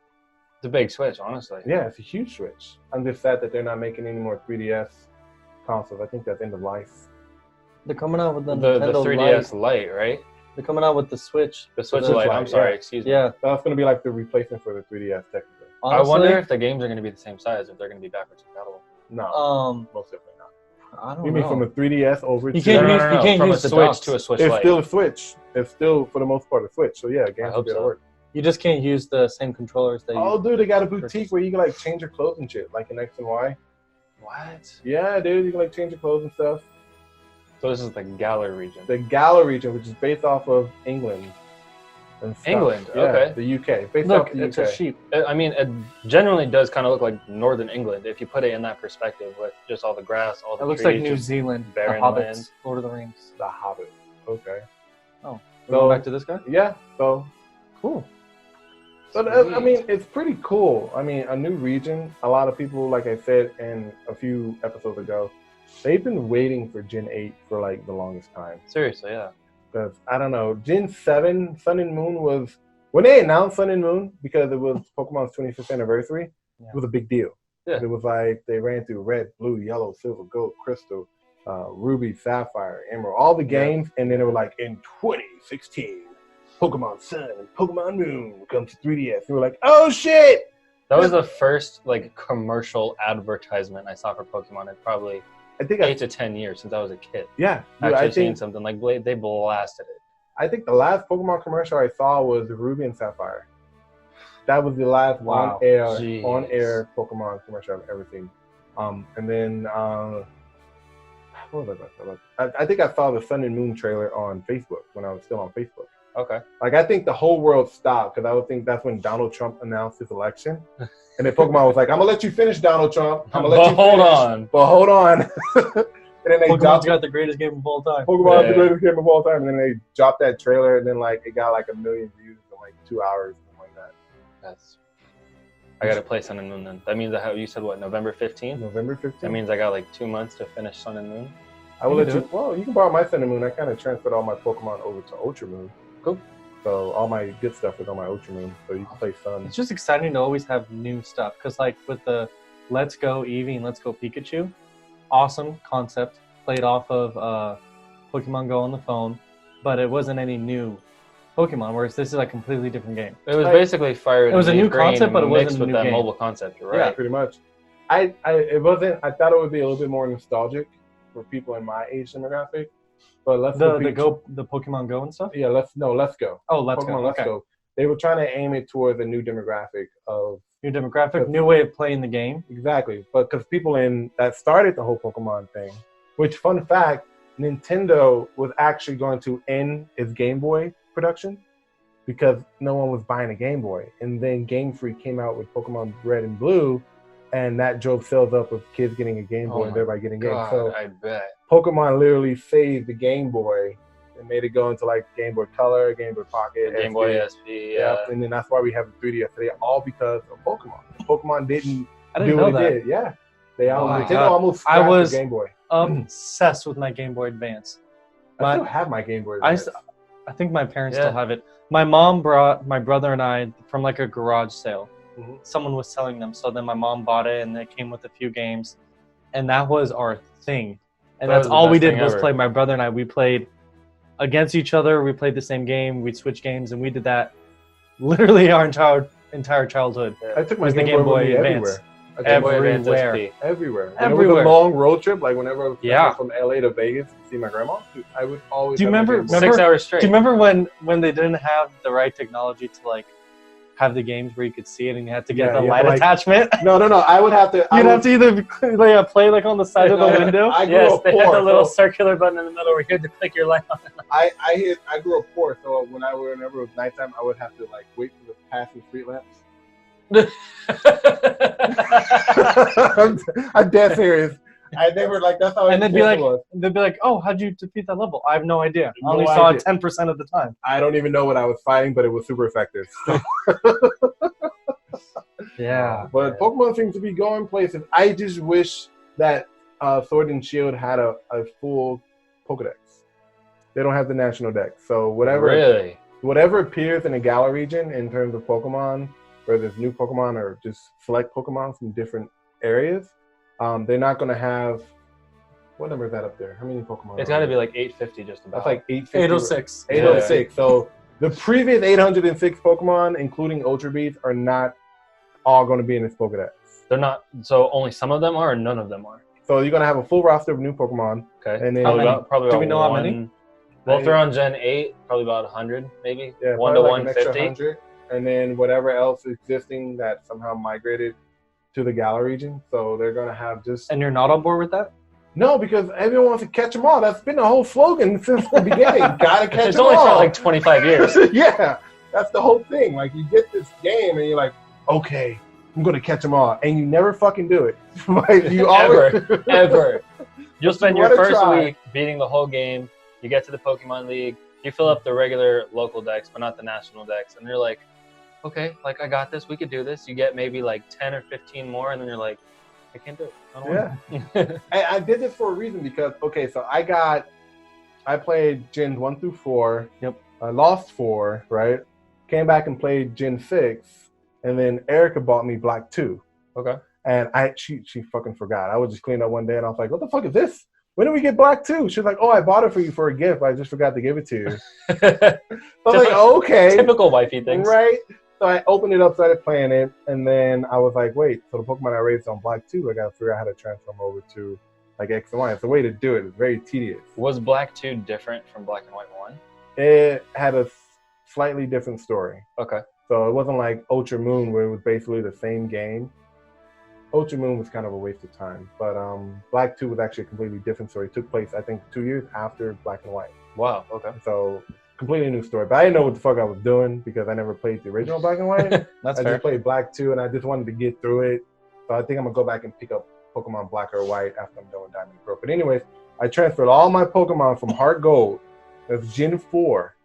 It's a big switch, honestly. Yeah, it's a huge switch. I'm just sad that they're not making any more 3DS consoles. I think that's end of life. they're coming out with the The Nintendo 3DS Lite. Lite, right? They're coming out with the Switch. The Switch Switch Lite. Lite, I'm sorry, yeah. excuse me. Yeah. That's going to be like the replacement for the 3DS technically. Honestly, I wonder if the games are going to be the same size, if they're going to be backwards compatible. No, most definitely not. I don't You know. mean from a 3DS over You to can't No, use- no, no, you can't from use a the Switch docks. to a Switch It's Lite. still a Switch. It's still, for the most part, a Switch. So yeah, games will hope be able to so. work. You just can't use the same controllers that Oh, you. dude, they got a boutique where you can like change your clothes and shit, like in X and Y. What? Yeah, dude, you can like change your clothes and stuff. So this is the Galar region. The Galar region, which is based off of England. And stuff. England, Yeah, okay. The UK. Based Look, off the it's UK. a sheep. I mean, it generally does kind of look like northern England if you put it in that perspective with just all the grass, all the It looks trees. like New just Zealand. The barren Hobbits. land. Lord of the Rings. The Hobbit. Okay. Oh. So- Going back to this guy? Yeah. So Cool. But I mean, it's pretty cool. I mean, a new region. A lot of people, like I said in a few episodes ago, they've been waiting for Gen 8 for like the longest time. Seriously, yeah. Because I don't know, Gen 7, Sun and Moon was when they announced Sun and Moon because it was Pokemon's 25th anniversary. Yeah. It was a big deal. Yeah. It was like they ran through Red, Blue, Yellow, Silver, Gold, Crystal, Ruby, Sapphire, Emerald, all the games, and then they were like in 2016. Pokemon Sun and Pokemon Moon will come to 3DS. We were like, oh shit! That was the first like commercial advertisement I saw for Pokemon in probably I think 8 to 10 years since I was a kid. yeah, dude, Actually I seen think something like they blasted it. I think the last Pokemon commercial I saw was Ruby and Sapphire. That was the last Wow. Jeez. on air Pokemon commercial I've ever seen. And then what was I think I saw the Sun and Moon trailer on Facebook when I was still on Facebook. Okay. Like I think the whole world stopped because I would think that's when Donald Trump announced his election, and then Pokemon was like, "I'm gonna let you finish, Donald Trump. I'm gonna let you Hold finish, on. but hold on." And then they Pokemon's dropped got the greatest game of all time. Pokemon's the Yeah. greatest game of all time, and then they dropped that trailer, and then like it got like 1 million views in like 2 hours, something like that. That's. I gotta play Sun and Moon then. That means I have. You said what? November 15th. November 15th. That means I got like 2 months to finish Sun and Moon. I will You let can you. Well, you can borrow my Sun and Moon. I kind of transferred all my Pokemon over to Ultra Moon. Cool. So all my good stuff is on my Ultra Moon. So you can play Sun. It's just exciting to always have new stuff because, like, with the Let's Go Eevee and Let's Go Pikachu, awesome concept played off of Pokemon Go on the phone, but it wasn't any new Pokemon. Whereas this is a completely different game. It was Like, basically Fire. it was a and new Green concept, but it wasn't mixed a with new that game. mobile concept. You're Yeah, right. pretty much. It wasn't. I thought it would be a little bit more nostalgic for people in my age demographic. But let's The Pokemon Go and stuff. Yeah, let's go. Oh, Let's Pokemon Go. Let's Okay. Go. they were trying to aim it towards a new demographic of New demographic, new way of playing the game. exactly, but because people that started the whole Pokemon thing, which fun fact, Nintendo was actually going to end its Game Boy production because no one was buying a Game Boy, and then Game Freak came out with Pokemon Red and Blue, and that drove sales up of kids getting a Game Boy and thereby getting games. So I bet. Pokemon literally saved the Game Boy and made it go into like Game Boy Color, Game Boy Pocket, Game Boy SP. Yeah. and then that's why we have the 3DS today, all because of Pokemon. Pokemon didn't I didn't do know what that. it did. Yeah, they my Nintendo God. almost I scrapped was the Game Boy. Obsessed with my Game Boy Advance. I still have my Game Boy. I Advance. think my parents Yeah. still have it. My mom brought my brother and I from like a garage sale. Mhm. Someone was selling them, so then my mom bought it, and it came with a few games, and that was our thing. And That that's was the all we best did thing was ever. play. My brother and I, we played against each other. We played the same game. We'd switch games, and we did that literally our entire childhood. I took my was the Game, Game Boy with Boy me Advance. everywhere. I took Game my- Boy Advance Everywhere. SP. everywhere. When it was Everywhere. a long road trip, like whenever I was Yeah. traveling from LA to Vegas to see my grandma, I would always. Do you have my remember- Game Boy. 6 hours straight. Do you remember when they didn't have the right technology to like have the games where you could see it, and you had to get Yeah, the you have light to, like- attachment? No. I would have to. I You'd would, have to either play like on the side of the No, window. I grew Yes, up they poor. had a little so circular button in the middle where you had to click your light on. I grew up poor, so whenever it was nighttime, I would have to like wait for the passing street lamps. I'm dead serious. I never like that's how. And they'd be intense like, it was. "Oh, how'd you defeat that level?" I have no idea. I No only saw it idea. 10% of the time. I don't even know what I was fighting, but it was super effective. Yeah. But Pokemon seems to be going places. I just wish that Sword and Shield had a full Pokedex. They don't have the national dex, so whatever appears in a Galar region in terms of Pokemon, whether it's new Pokemon or just select Pokemon from different areas, they're not going to have. What number is that up there? How many Pokemon? It's are got to there? be like 850 just about. That's like 850. 806. 806. So the previous 806 Pokemon, including Ultra Beasts, are not all going to be in this Pokedex. They're not. So only some of them are, or none of them are. So you're going to have a full roster of new Pokemon. Okay. And then probably Do about we know how many? one- Well, if they're on Gen 8, probably about 100, maybe. yeah, 1 to probably like an extra 150. 100, and then whatever else existing that somehow migrated to the Galar region. So they're going to have just And you're not on board with that? no, because everyone wants to catch them all. That's been the whole slogan since the beginning. Gotta catch It's them only all. for like 25 years. Yeah, that's the whole thing. Like you get this game and you're like, okay, I'm gonna catch them all, and you never fucking do it. Like you always Ever. You'll spend your What a first try. week beating the whole game. You get to the Pokemon League. You fill up the regular local decks, but not the national decks. And you're like, okay, like I got this. We could do this. You get maybe like 10 or 15 more, and then you're like, I can't do it. I don't Yeah. want I did this for a reason because so I played Gens 1 through 4. Yep. I lost 4, right? Came back and played Gen 6, and then Erica bought me Black 2. Okay. And she fucking forgot. I was just cleaning up one day and I was like, what the fuck is this? When did we get Black 2? She's like, oh, I bought it for you for a gift. I just forgot to give it to you. it. I was like, okay. Typical wifey things. Right? So I opened it up, started playing it, and then I was like, wait, so the Pokemon I raised on Black 2, I got to figure out how to transform over to like X and Y. It's a way to do it. It's very tedious. Was Black 2 different from Black and White 1? It had a slightly different story. Okay. So it wasn't like Ultra Moon where it was basically the same game. Ultra Moon was kind of a waste of time. But Black 2 was actually a completely different story. It took place, I think, 2 years after Black and White. Wow. Okay. So completely new story. But I didn't know what the fuck I was doing because I never played the original Black and White. That's I fair. just played Black 2 and I just wanted to get through it. So I think I'm going to go back and pick up Pokemon Black or White after I'm done with Diamond and Pearl. But anyways, I transferred all my Pokemon from Heart Gold, that's Gen 4,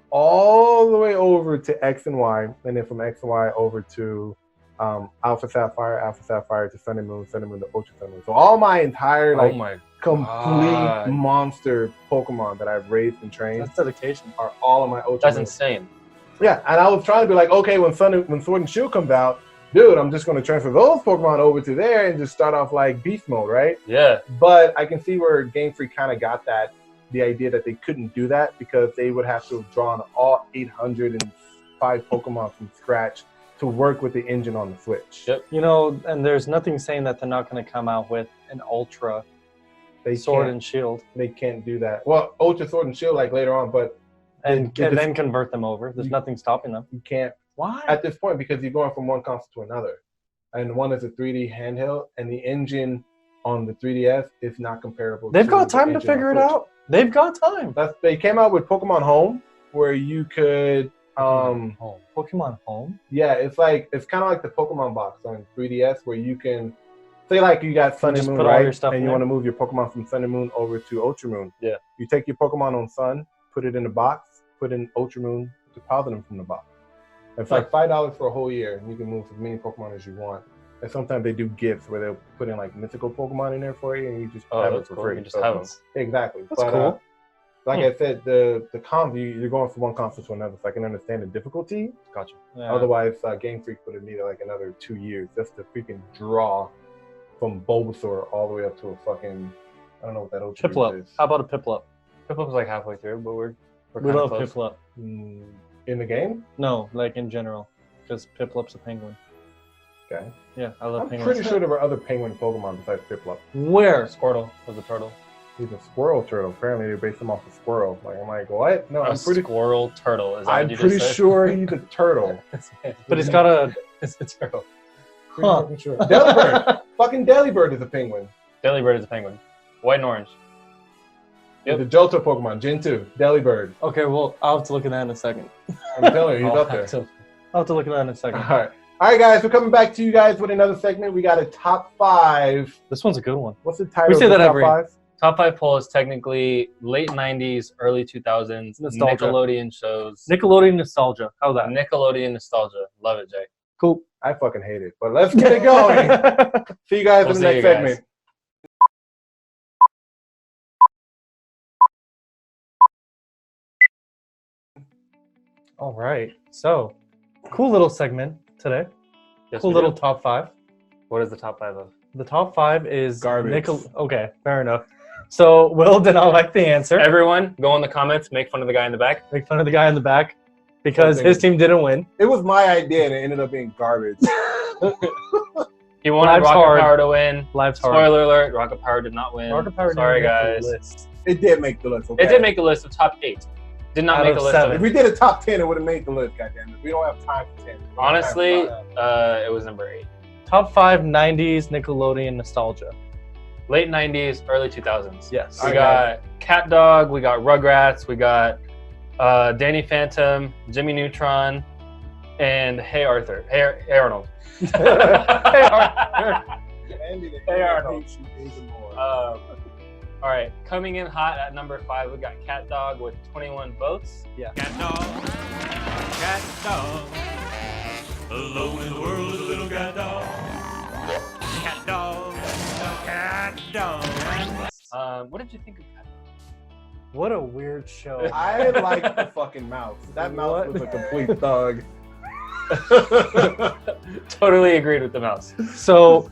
all the way over to X and Y, and then from X and Y over to Alpha Sapphire to Sun and Moon to Ultra Sun and Moon. So all my entire Oh my. complete God. monster Pokemon that I've raised and trained That's dedication. are all of my Ultra That's Moon. insane. Yeah, and I was trying to be like, okay, when Sword and Shield comes out, dude, I'm just going to transfer those Pokemon over to there and just start off like Beast Mode, right? Yeah. But I can see where Game Freak kind of got the idea that they couldn't do that because they would have to have drawn all 805 Pokemon from scratch to work with the engine on the Switch. Yep. You know, and there's nothing saying that they're not going to come out with an Ultra They Sword can't, and Shield. they can't do that. Well, Ultra Sword and Shield like later on, but and They just- then convert them over. There's nothing stopping them. You can't Why? at this point because you're going from one console to another, and one is a 3D handheld, and the engine on the 3DS is not comparable. They've to got the time to engine on figure it Switch. out. They've got time. They came out with Pokemon Home, where you could Pokemon Home. yeah, it's kind of like the Pokemon box on 3DS, where you can say like you got Sun and just Moon, put all right? your stuff And in you there. want to move your Pokemon from Sun and Moon over to Ultra Moon. Yeah. You take your Pokemon on Sun, put it in a box, put in Ultra Moon, deposit them from the box. It's like $5 for a whole year, and you can move as many Pokemon as you want. And sometimes they do gifts where they'll put in like mythical Pokemon in there for you, and you just have it that's for cool. free. You can just have them. Exactly. That's cool. Like I said, the you're going from one console to another, so I can understand the difficulty. Gotcha. Yeah. Otherwise, Game Freak would have needed like another 2 years just to freaking draw from Bulbasaur all the way up to a fucking, I don't know what that old Piplup. is. How about a Piplup? Piplup's like halfway through, but we're We kind love of close. Piplup. In the game? No, like in general, because Piplup's a penguin. Okay. Yeah, I love I'm penguins. pretty sure there were other penguin Pokemon besides Piplup. Where? Squirtle was a turtle. He's a squirrel turtle. Apparently, they based him off a squirrel. Like, I'm like, what? No, A squirrel turtle. Is that I'm what you pretty just said? sure he's a turtle. But it's got a. It's a turtle. Pretty Huh. fucking sure. Delibird. Fucking Delibird is a penguin. Delibird is a penguin. White and orange. Yep. The Johto Pokemon, Gen 2, Delibird. Okay, well, I'll have to look at that in a second. I'm telling you, he's I'll up there. I'll have to look at that in a second. All right, guys, we're coming back to you guys with another segment. We got a top 5. This one's a good one. What's the title? We say of the that top every- 5? Top 5 poll is technically late 90s, early 2000s Nostalgia. Nickelodeon shows. Nickelodeon nostalgia. How's that? Nickelodeon nostalgia. Love it, Jay. Cool. I fucking hate it, but let's get it going. See you guys We'll in the see next you guys. segment. All right. So, cool little segment today. Yes, Cool we little do. top 5. What is the top 5 of? The top 5 is Garbage. Okay, fair enough. So, Will did not like the answer. Everyone, go in the comments, make fun of the guy in the back. Make fun of the guy in the back because Something- his team didn't win. It was my idea, and it ended up being garbage. He wanted Life's Rocket hard. Power to win. Life's hard. Spoiler alert, Rocket Power did not win. Rocket Power Sorry, didn't make guys. the list. It did make the list. Okay? It did make the list of top 8. Did not Out make of a list 7. If of we did a top 10, it would have made the list. Goddamn it, we don't have time for 10. We don't have Honestly, time for it was number 8. Top 5 90s Nickelodeon nostalgia. Late 90s, early 2000s. Yes. We Okay. got Cat Dog, we got Rugrats, we got Danny Phantom, Jimmy Neutron, and Hey Arthur. Hey Arnold. Hey, Arthur. that. Hey, Arnold. Hate you even more. All right, coming in hot at number 5, we got Cat Dog with 21 votes. Yeah. Cat dog. Cat dog. Alone in the world is a little cat dog. Cat dog. Cat dog. What did you think of Cat What a weird show. I like the fucking mouse. That mouse What? was a complete thug. Dog? Totally agreed with the mouse. So,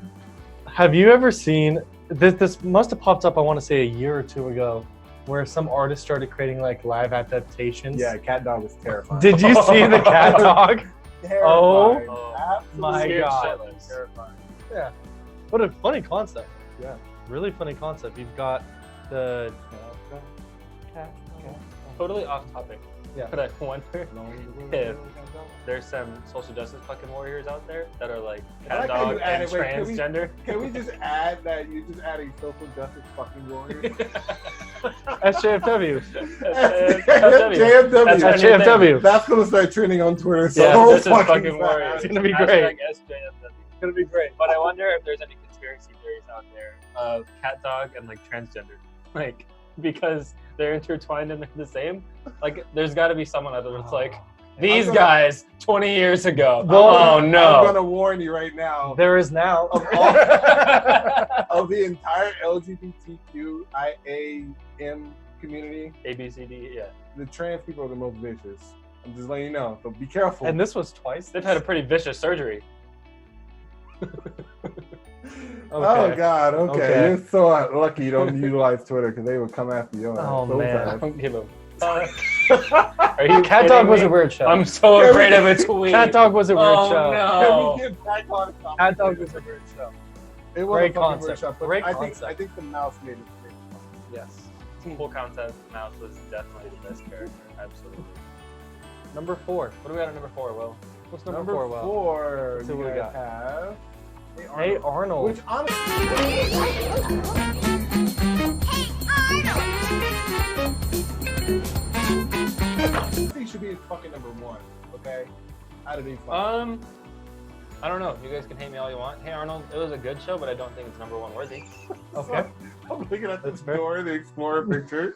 have you ever seen this? Must have popped up. I want to say a year or two ago, where some artist started creating like live adaptations. Yeah, Cat Dog was terrifying. Did you see the cat dog? Terrifying. Oh, my Absolutely God. terrifying. Yeah. What a funny concept. Yeah. Really funny concept. You've got the Totally off topic. Yeah. But I wonder if there's some social justice fucking warriors out there that are like I cat like how dog you and added- wait, can we- transgender. Can we just add that you just adding social justice fucking warriors? SJFW. JFW. That's That's our new JFW. That's gonna start trending on Twitter. So Yeah, this is fucking fucking fast. warriors. It's gonna be Hashtag great. SJFW. It's gonna be great. But I wonder if there's any conspiracy theories out there of cat dog and like transgender, like because they're intertwined and they're the same. Like, there's got to be someone out there that's like, these gonna- guys 20 years ago. Well, oh I'm no. gonna warn you right now. There is now. Of all of the entire LGBTQIAM community, ABCD, yeah. the trans people are the most vicious. I'm just letting you know. So be careful. And this was twice. They've had a pretty vicious surgery. Oh God. Okay. Okay. You're so lucky you don't utilize Twitter because they would come after you. Oh, so man. I fast. don't give a fuck. Are you Cat kidding Dog was me? a weird show. I'm so Can we- afraid of a tweet. Cat Dog was a weird Oh, show. no. Can we get back on topic? Cat Dog was a weird show. It was Great a fucking concept. workshop, but Great I concept. think the mouse made it great. Yes. Full Contact Mouse was definitely the best character. Absolutely. Number 4. What do we got at number 4, Will? What's number 4, Will? 4. Let's see You what we guys got. have. Hey Arnold. Which honestly. I think should be fucking number 1. Okay. Out of these. I don't know. You guys can hate me all you want. Hey Arnold, it was a good show, but I don't think it's number 1 worthy. Okay. I'm looking at That's this fair. Dora the Explorer picture.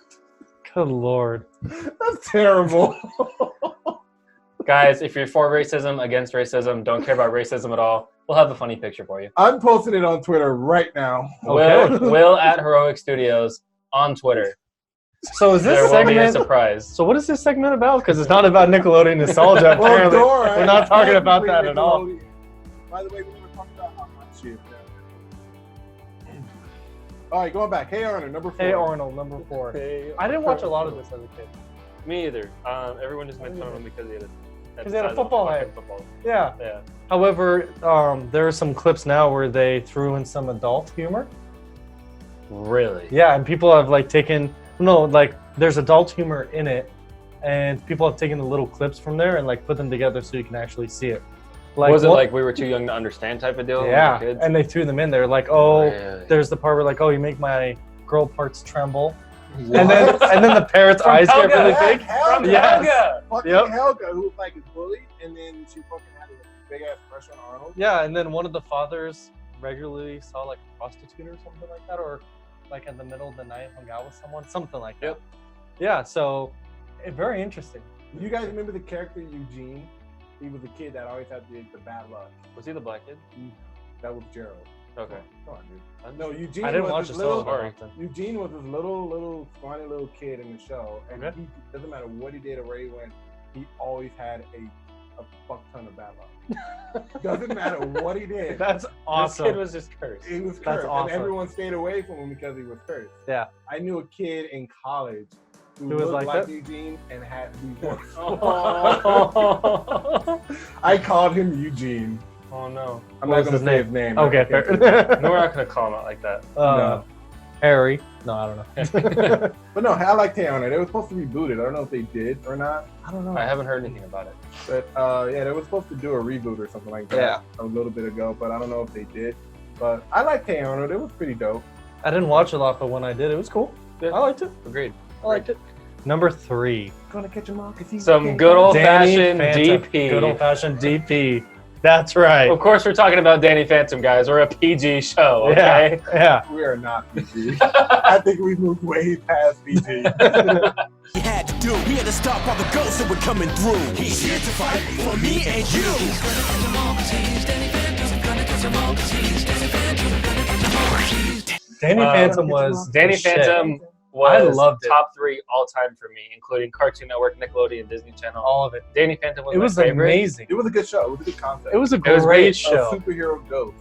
Good lord. That's terrible. Guys, if you're for racism, against racism, don't care about racism at all, we'll have a funny picture for you. I'm posting it on Twitter right now. Okay. Will at Heroic Studios on Twitter. So is this There will be a segment? surprise. So what is this segment about? Because it's not about Nickelodeon nostalgia. Well, Apparently, Dora, we're not talking about technically that at all. Nickelodeon. By the way, we never talked about how much shit. All right, going back. Hey Arnold, number 4. Hey Arnold, number 4. I didn't watch a lot of this as a kid. Me either. Everyone just made fun of him because he had Because he had a football head. Football. Yeah. Yeah. However, there are some clips now where they threw in some adult humor. Really? Yeah, and people have like taken there's adult humor in it, and people have taken the little clips from there and like put them together so you can actually see it. Like, was it like we were too young to understand type of deal? when we Yeah, were kids? and they threw them in there like, oh, Really? there's the part where like, oh, you make my girl parts tremble, and then the parrot's eyes get really big. Helga. Yes. Fucking Yep. Helga, who was like his bully, and then she fucking had a big ass crush on Arnold. Yeah, and then one of the fathers regularly saw like a prostitute or something like that, or like in the middle of the night hung out with someone, something like that. Yep. Yeah, so very interesting. You guys remember the character Eugene? He was a kid that always had the bad luck. Was he the black kid? That was Gerald. Okay. Come on, dude. No, Eugene I didn't was watch this the little. show very often. Eugene was this little scrawny little kid in the show, and Okay. he doesn't matter what he did or where he went, he always had a fuck ton of bad luck. Doesn't matter what he did. That's awesome. This kid was just cursed. He was That's cursed, awesome. and everyone stayed away from him because he was cursed. Yeah. I knew a kid in college who Who was looked like like that? Eugene and had these works. Oh, I called him Eugene. no. I'm What not was gonna his say name? his name. Okay, I can't fair. say it. No, we're not going to call him out like that. No. Harry. No, I don't know. But no, I like Taylor. They were supposed to reboot it. I don't know if they did or not. I don't know. I haven't heard anything about it. But yeah, they were supposed to do a reboot or something like that Yeah. a little bit ago, but I don't know if they did. But I like Taylor. It was pretty dope. I didn't watch a lot, but when I did, it was cool. Yeah. I liked it. Agreed. I liked it. Number 3. Gonna catch him all because he's Some good old-fashioned Danny Phantom. DP. Good old-fashioned DP. That's right. Of course, we're talking about Danny Phantom, guys. We're a PG show, okay? Yeah. We are not PG. I think we moved way past PG. He had to do. He had to stop all the ghosts that were coming through. He's here to fight for me and you. Danny Phantom was Danny the shit. Phantom I was loved it. top 3 all time for me, including Cartoon Network, Nickelodeon, Disney Channel. All of it. Danny Phantom was It my was favorite. amazing. It was a good show. It was a good concept. It was a It was great great. show. A superhero ghost.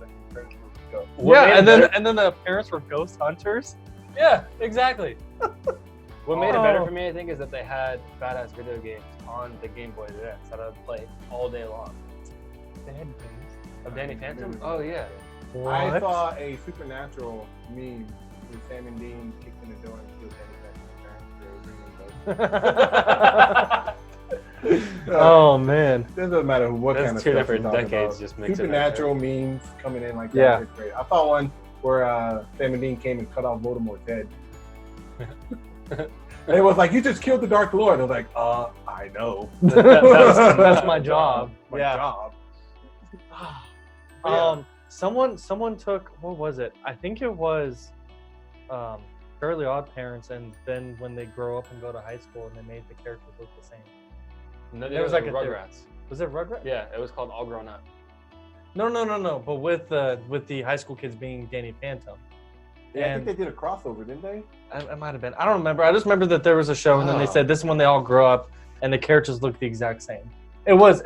Ghost. What made Yeah, it better- and then the parents were ghost hunters. Yeah, exactly. What made it Oh. better for me, I think, is that they had badass video games on the Game Boy Advance that I would play all day long. They had games. Of Danny Phantom? Oh, yeah. I What? saw a supernatural meme where Sam and Dean kicked in the door and killed Danny Phantom. Oh man. It doesn't matter what That's kind of two stuff different we're talking decades about. just mixed in Supernatural memes coming in like that. Yeah. It's great. I saw one where Sam and Dean came and cut off Voldemort's head. And it was like, you just killed the Dark Lord. I was like, I know. That's my job. My Yeah. job. Someone took, what was it? I think it was Fairly Odd Parents, and then when they grow up and go to high school, and they made the characters look the same. No, There was like a Rugrats. Was it Rugrats? Yeah, it was called All Grown Up. No. But with the high school kids being Danny Phantom. Yeah, I And- think they did a crossover, didn't they? It might have been. I don't remember. I just remember that there was a show, and then they said this is when they all grow up, and the characters look the exact same. It was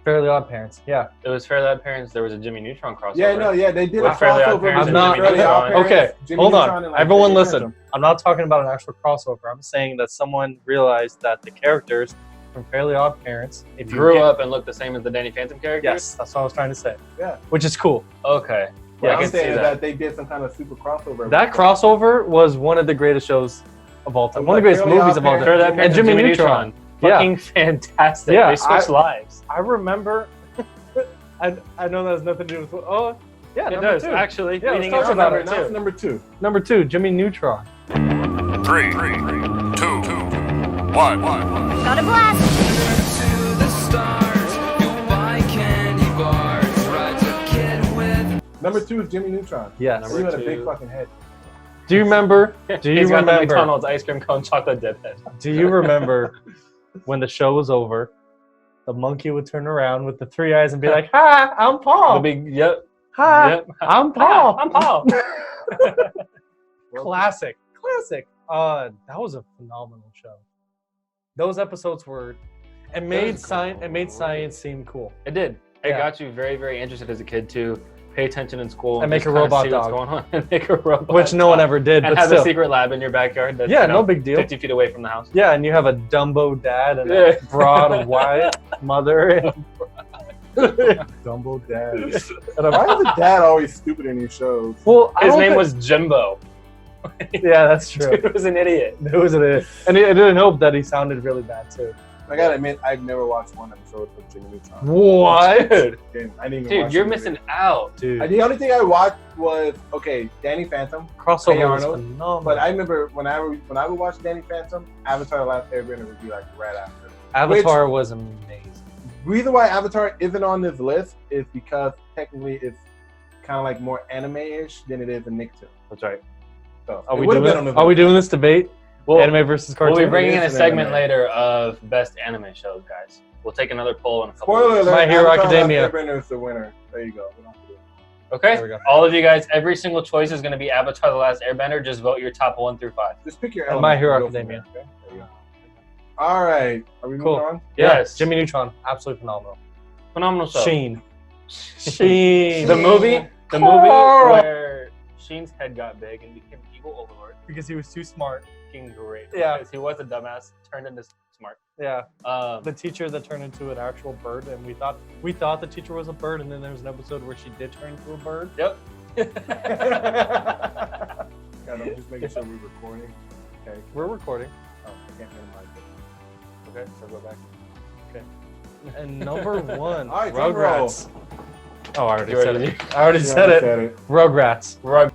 Fairly Odd Parents. Yeah. It was Fairly Odd Parents. There was a Jimmy Neutron crossover. Yeah, they did a With Fairly Odd crossover. Parents and Jimmy Fairly Odd Neutron. Parents, Okay, Jimmy hold Neutron, on. and, like, Everyone Danny listen. Phantom. I'm not talking about an actual crossover. I'm saying that someone realized that the characters from Fairly Odd Parents, if you Grew get- up and looked the same as the Danny Phantom characters? Yes, that's what I was trying to say. Yeah. Which is cool. Okay. What I I'm can see saying is that. that they did some kind of super crossover. That crossover was one of the greatest shows of all time. It was One of the like greatest Fairly movies Odd of all Parents. time. Sure, that And picture Jimmy of Neutron. Fucking fantastic. Yeah, They switched lives. I remember. I know that has nothing to do with. Oh, yeah, It number does, two. actually. Yeah, let's Leading talk into about number it. Now it's two. number 2. Number 2, Jimmy Neutron. 3, 2, 1. Got a blast. Number 2 is Jimmy Neutron. Yes. He had a 2. big fucking head. Do you remember? Do you He's got the remember? McDonald's ice cream cone chocolate dip head. Do you remember when the show was over? The monkey would turn around with the 3 eyes and be like, "Hi, I'm Paul. The big, yep. Hi, Yep. I'm Paul. I'm Paul. Classic. That was a phenomenal show. Those episodes were, it made science seem cool. It did. It Yeah. got you very, very interested as a kid to pay attention in school And make just a kinda robot see what's dog. going on and make a robot, Which no one dog. ever did, and but have still. a secret lab in your backyard. That's, Yeah, you know, no big deal. 50 feet away from the house. Yeah, and you have a Dumbo dad and Yeah. a broad white mother. And Dumbo dad. Why is the dad always stupid in these shows? well, I His don't name think- was Jimbo. Yeah, that's true. Dude was an idiot. It was an, and I didn't hope that he sounded really bad too. I gotta admit, I've never watched one episode of Jimmy Neutron. What? Dude, Again, I didn't even dude watch you're the movie. missing out. Dude, The only thing I watched was Danny Phantom. crossover Hey, was Arnold. phenomenal. But I remember when I would watch Danny Phantom, Avatar: The Last Airbender would be like right after. Avatar was amazing. Reason why Avatar isn't on this list is because technically it's kind of like more anime-ish than it is a Nicktoons. That's right. So Are it we would've doing? been on the Are we list. doing this debate? Well, Anime versus cartoon. we'll be bringing in a It is an segment anime. later of best anime shows, guys. We'll take another poll in a couple Spoiler weeks. alert! My Hero Avatar: Academia. Last Airbender is the winner. There you go. We don't have to do it. Okay? There we go. All of you guys, every single choice is going to be Avatar: The Last Airbender. Just vote your top 1 through 5. Just pick your And element. My Hero and go from Academia. there, okay? There you go. All right. Are we moving Cool. on? Yes. Jimmy Neutron, absolutely phenomenal. Phenomenal show. Sheen. Sheen. The movie Carl. where Sheen's head got big and became evil overlord. Because he was too smart. Fucking great. Yeah. Because he was a dumbass, turned into smart. Yeah. Um, The teacher that turned into an actual bird, and we thought the teacher was a bird, and then there was an episode where she did turn into a bird. Yep. God, I'm just making sure we're recording. Okay. We're recording. Oh, I can't minimize it. Okay, so go back. And number 1, All right, drum roll. Rugrats. Oh, I already You said already it. I already Yeah, said I it. said it. Rugrats. Rug.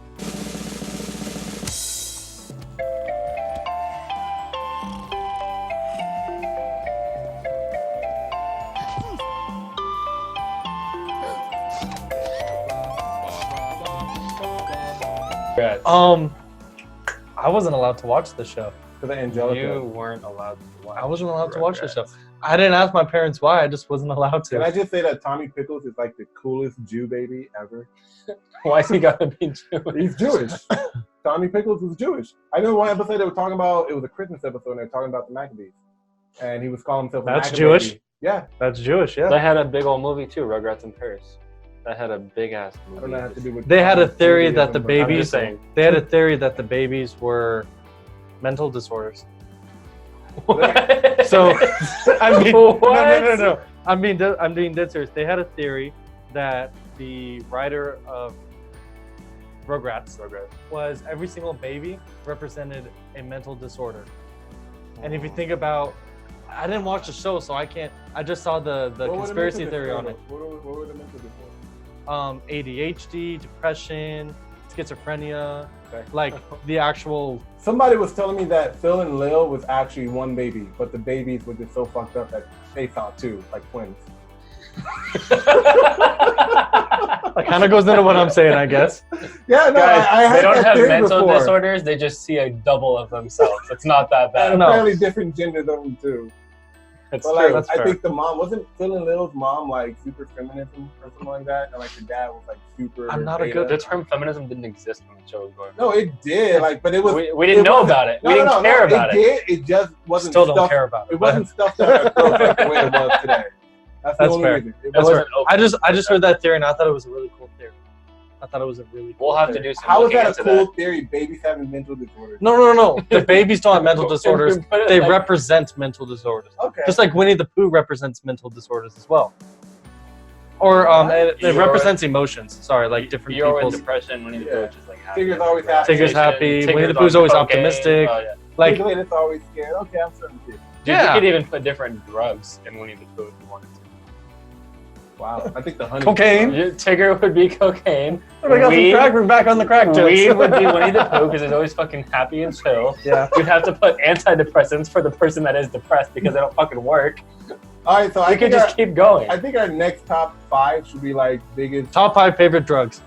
Congrats. I wasn't allowed to watch the show. To the Angelica. You weren't allowed to watch. I wasn't allowed to watch the show. Rugrats. I didn't ask my parents why. I just wasn't allowed Can I to. just say that Tommy Pickles is like the coolest Jew baby ever? Why's he gotta be Jewish? He's Jewish. Tommy Pickles was Jewish. I know one episode they were talking about, it was a Christmas episode, and they were talking about the Maccabees. And he was calling himself a That's Maccabee. Jewish? Yeah. That's Jewish, yeah. They had a big old movie too, Rugrats in Paris. That had a big ass I movie. don't know how to do with They had a theory Judaism, that the but- I'm babies- just saying. They had a theory that the babies were mental disorders. What? So, I mean, What? no. I'm being dead serious. They had a theory that the writer of Rugrats was every single baby represented a mental disorder. And if you think about, I didn't watch the show, so I can't. I just saw the What were the conspiracy mental theory on it. disorders? What were the mental disorders? ADHD, depression, schizophrenia, Okay. like the actual. Somebody was telling me that Phil and Lil was actually one baby, but the babies were just so fucked up that they thought two, like twins. That kind of goes into what I'm saying, I guess. Yeah, no, Guys, I heard they don't that have theory mental before. disorders. They just see a double of themselves. It's not that bad. And No. apparently different genders of them too. It's But true. like, that's I fair. think the mom wasn't Phil and Lil's mom like super feminism or something like that, and like the dad was like super. I'm not a beta. The term feminism didn't exist when the show was going. No, it did. Like, but it was. We didn't it know wasn't- about it. No, We no, didn't no, care no, about it. it. Did. It just wasn't. Still don't stuffed- care about it. It wasn't stuffed down our throats like the way it was today. That's the That's only fair. reason. It That's wasn't. fair. I just heard that theory and I thought it was a really cool theory. I thought it was a really cool We'll have to theory. do some. How is looking that a into cool theory? Babies having mental disorders. No. The babies don't have mental disorders. Put it They like- represent mental disorders. Okay. Just like Winnie the Pooh represents mental disorders as well. Or it represents emotions. Sorry, like different You're in people's. depression. Winnie the Pooh is just like happy. Tigger's always happy. Tigger's happy. Tigger's Winnie the Pooh's on always cocaine. optimistic. Oh, yeah. Like, Piglet is always scared. Okay, I'm starting to see. You could even put different drugs in Winnie the Pooh if you wanted to. Wow, I think the honey. cocaine. Tigger would be cocaine. Oh, we got some crack. We're back on the crack jokes. Weed would be Winnie the Pooh because he's always fucking happy and chill. Yeah. You'd have to put antidepressants for the person that is depressed because they don't fucking work. All right, so I could just keep going. I think our next top 5 should be like biggest. Top 5 favorite drugs.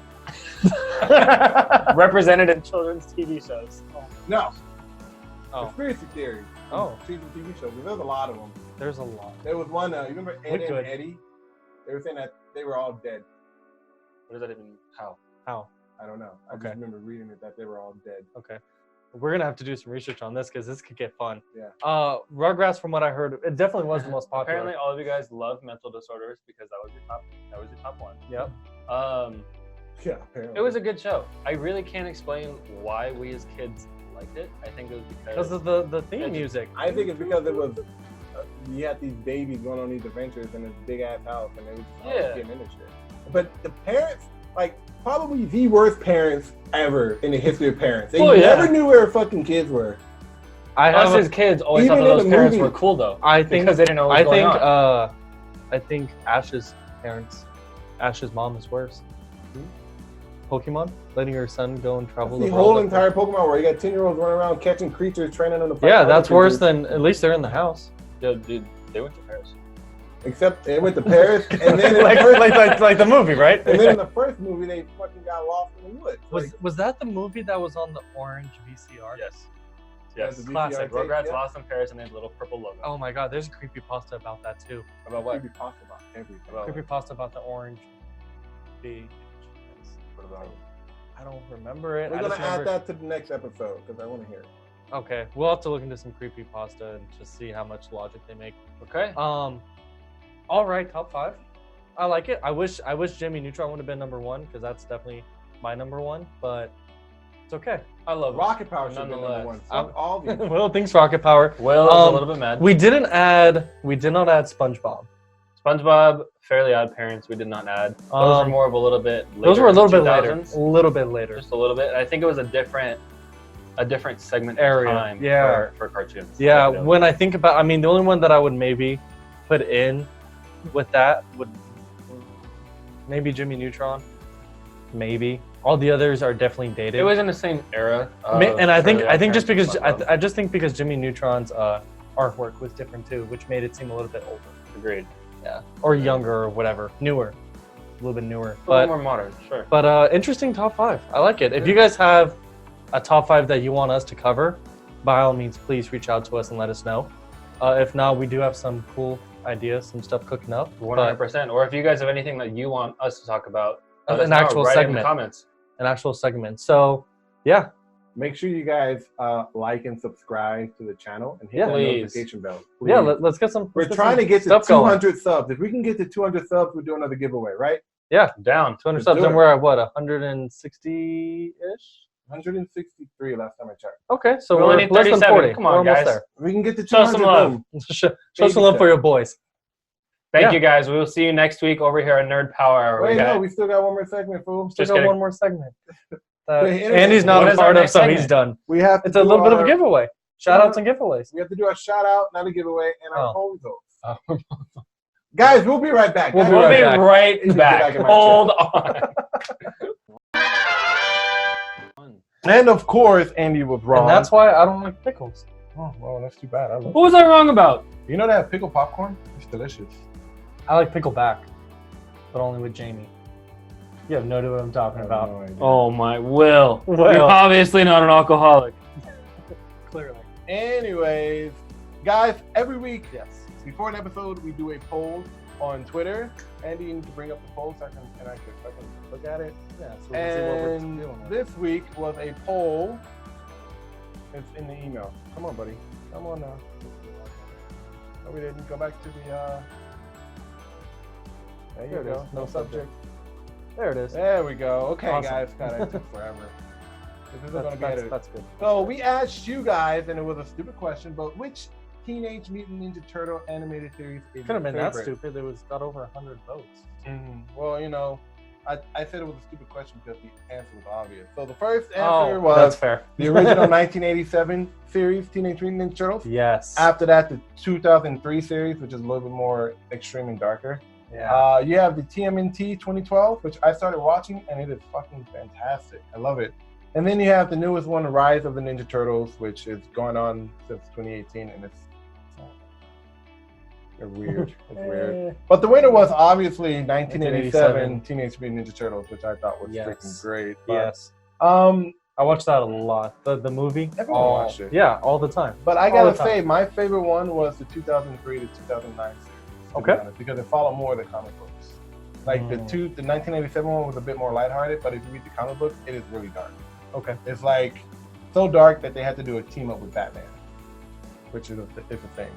Represented in children's TV shows. No. Oh. Conspiracy theories. Oh. Children's TV shows. There's a lot of them. There's a lot. There was one. You remember Ed and could. Eddie? They were saying that they were all dead. What does that even? How? I don't know. I just remember reading it that they were all dead. Okay. We're gonna have to do some research on this because this could get fun. Yeah. Rugrats, from what I heard, it definitely was the most popular. Apparently, all of you guys love mental disorders because that was your top. That was your top one. Yep. Yeah. Apparently. It was a good show. I really can't explain why we as kids liked it. I think it was Because of the theme music. I think it's because it was. You had these babies going on these adventures in this big ass house, and they were just getting into shit. But the parents, like, probably the worst parents ever in the history of parents. They never knew where fucking kids were. Us as kids always thought that those parents were cool, though. I think because they didn't know what was going on. I think Ash's mom is worse. Pokemon, letting her son go and travel the the whole world. entire Pokemon where you got 10-year-olds running around catching creatures, training them to fight. Yeah, that's worse than at least they're in the house. Dude, they went to Paris. Except they went to Paris, and then like the movie, right? And then in the first movie, they fucking got lost in the woods. Was that the movie that was on the orange VCR? Yes. Yes. Classic. Rugrats Lost in Paris and they had a little purple logo. Oh my god, there's a creepypasta about that too. About what? Creepypasta about everything. Creepypasta about the orange. What about it? I don't remember it. We're gonna add that to the next episode because I want to hear it. Okay, we'll have to look into some creepypasta and just see how much logic they make. Okay. All right, top 5. I like it. I wish Jimmy Neutron would have been number 1 because that's definitely my number 1. But it's okay. I love Rocket Power should have been number 1. Fuck all these. Will thinks Rocket Power. Will is a little bit mad. We did not add SpongeBob. SpongeBob, Fairly Odd Parents, we did not add. Those were more of a little bit later. Those were a little bit 2000s. later. A little bit later. Just a little bit. I think it was a different segment area time for cartoons. Yeah, when I think about, I mean, the only one that I would maybe put in with that would maybe Jimmy Neutron. Maybe. All the others are definitely dated. It was in the same era. And I think just because I just think because Jimmy Neutron's artwork was different too, which made it seem a little bit older. Agreed. Yeah. Or younger or whatever. Newer. A little bit newer. A little more modern, sure. But interesting top 5. I like it. If you guys have a top 5 that you want us to cover, by all means, please reach out to us and let us know. If not, we do have some cool ideas, some stuff cooking up. 100%. Or if you guys have anything that you want us to talk about, an actual segment. In the comments. An actual segment. So, yeah. Make sure you guys like and subscribe to the channel and hit that notification bell. Please. Yeah, let's get some. We're trying to get to 200 subs. If we can get to 200 subs, we'll do another giveaway, right? Yeah, down 200 subs, and we're at what 160-ish. 163 last time I checked. Okay, so we're only less than 40. Come on, guys. There. We can get to 200. Show some love. Show some love for your boys. Thank you guys. We will see you next week over here at Nerd Power Hour. Wait, no, we still got one more segment, fool. Still got one more segment. Andy's not a part of, so he's done. We have to it's a little bit of a giveaway. Shout outs and giveaways. We have to do a shout out, not a giveaway, and our poll results. Guys, we'll be right back. We'll be right back. Hold on. And of course, Andy was wrong. And that's why I don't like pickles. Oh, well, that's too bad. What was I wrong about? You know that pickle popcorn? It's delicious. I like pickleback, but only with Jamie. You have no idea what I'm talking about. No idea. Oh my, Will. You're obviously not an alcoholic. Clearly. Anyways, guys, every week, yes, before an episode, we do a poll on Twitter. Andy, you need to bring up the poll so I can look at it. Yeah, so we'll see what we're doing. This week was a poll. It's in the email. Come on, buddy. Come on now. No, we didn't. Go back to the. There you go. No subject. There it is. There we go. Okay, awesome. guys. God, it took forever. This isn't gonna get it. That's good. So we asked you guys, and it was a stupid question, but which Teenage Mutant Ninja Turtle animated series is Could have been your that favorite? stupid. It was got over 100 votes. Well, you know, I said it was a stupid question because the answer was obvious. So the first answer Oh, was that's fair. the original 1987 series, Teenage Mutant Ninja Turtles. Yes. After that, the 2003 series, which is a little bit more extreme and darker. Yeah. You have the TMNT 2012, which I started watching, and it is fucking fantastic. I love it. And then you have the newest one, Rise of the Ninja Turtles, which is going on since 2018, and it's weird. It's weird. But the winner was obviously 1987 Teenage Mutant Ninja Turtles, which I thought was freaking great. But, Yes. I watched that a lot. The movie. Everyone watched it. Yeah, all the time. But I gotta say, my favorite one was the 2003 to 2009 series. To be honest, because it followed more of the comic books. Like the 1987 one was a bit more lighthearted, but if you read the comic book, it is really dark. Okay. It's like so dark that they had to do a team up with Batman, which is a thing.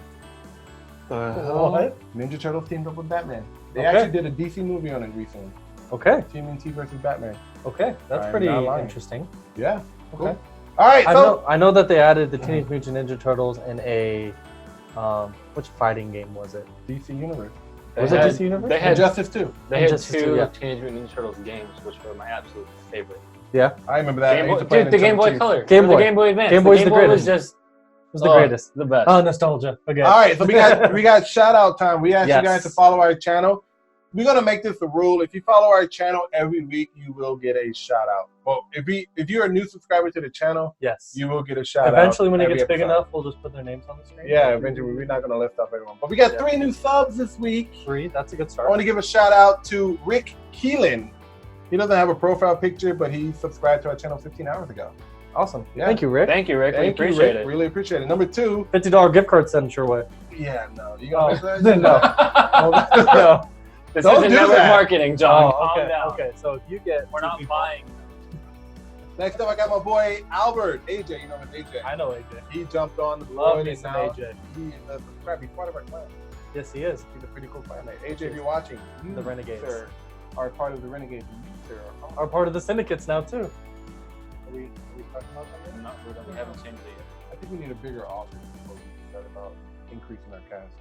What? Ninja Turtles teamed up with Batman. They actually did a DC movie on it recently. Okay. TMNT versus Batman. Okay, that's I'm pretty not lying. interesting. Yeah. Okay. Cool. All right. So I know that they added the Teenage Mutant Ninja Turtles in a which fighting game was it? DC Universe. Was it DC Universe? They had Injustice 2. They had Injustice 2, two yeah. Teenage Mutant Ninja Turtles games, which were my absolute favorite. Yeah. I remember that. Game I used Boy, to play dude, the in Game Boy Chuck E. Color, Game or Boy. the Game Boy Advance. Game Boy's the the Game Boy was greatest. just It was the greatest. the best. Oh, nostalgia. Okay. All right, so we got shout out time. We asked you Yes. guys to follow our channel. We're gonna make this a rule. If you follow our channel every week, you will get a shout out. Well, if you're a new subscriber to the channel, Yes. you will get a shout out. Eventually, when it every gets big episode. enough, we'll just put their names on the screen. Yeah, eventually we're not gonna lift up everyone. But we got 3 new subs this week. 3. That's a good I start. want to give a shout out to Rick Keelan. He doesn't have a profile picture, but he subscribed to our channel 15 hours ago. Awesome. Yeah. Thank you, Rick. Thank you, Rick. We Thank you, appreciate Rick. it. Really appreciate it. Number 2. $50 gift card sent your way. Yeah, no. You gonna miss that? No. No. This Don't isn't do network that. marketing, John. Oh, Calm okay. down. Okay. So if you get, We're not buying. Next up, I got my boy Albert, AJ. You know him as AJ. I know AJ. He jumped on the Love board me and some now AJ. he is a subscriber. He's part of our clan. Yes, he is. He's a pretty cool clan. AJ, if you're watching, you, The Renegades. sir, are part of the Renegades. You, sir, Are part of the syndicates now too. Are we talking about that yet? Not, we haven't changed it yet. I think we need a bigger office before we start about increasing our cast.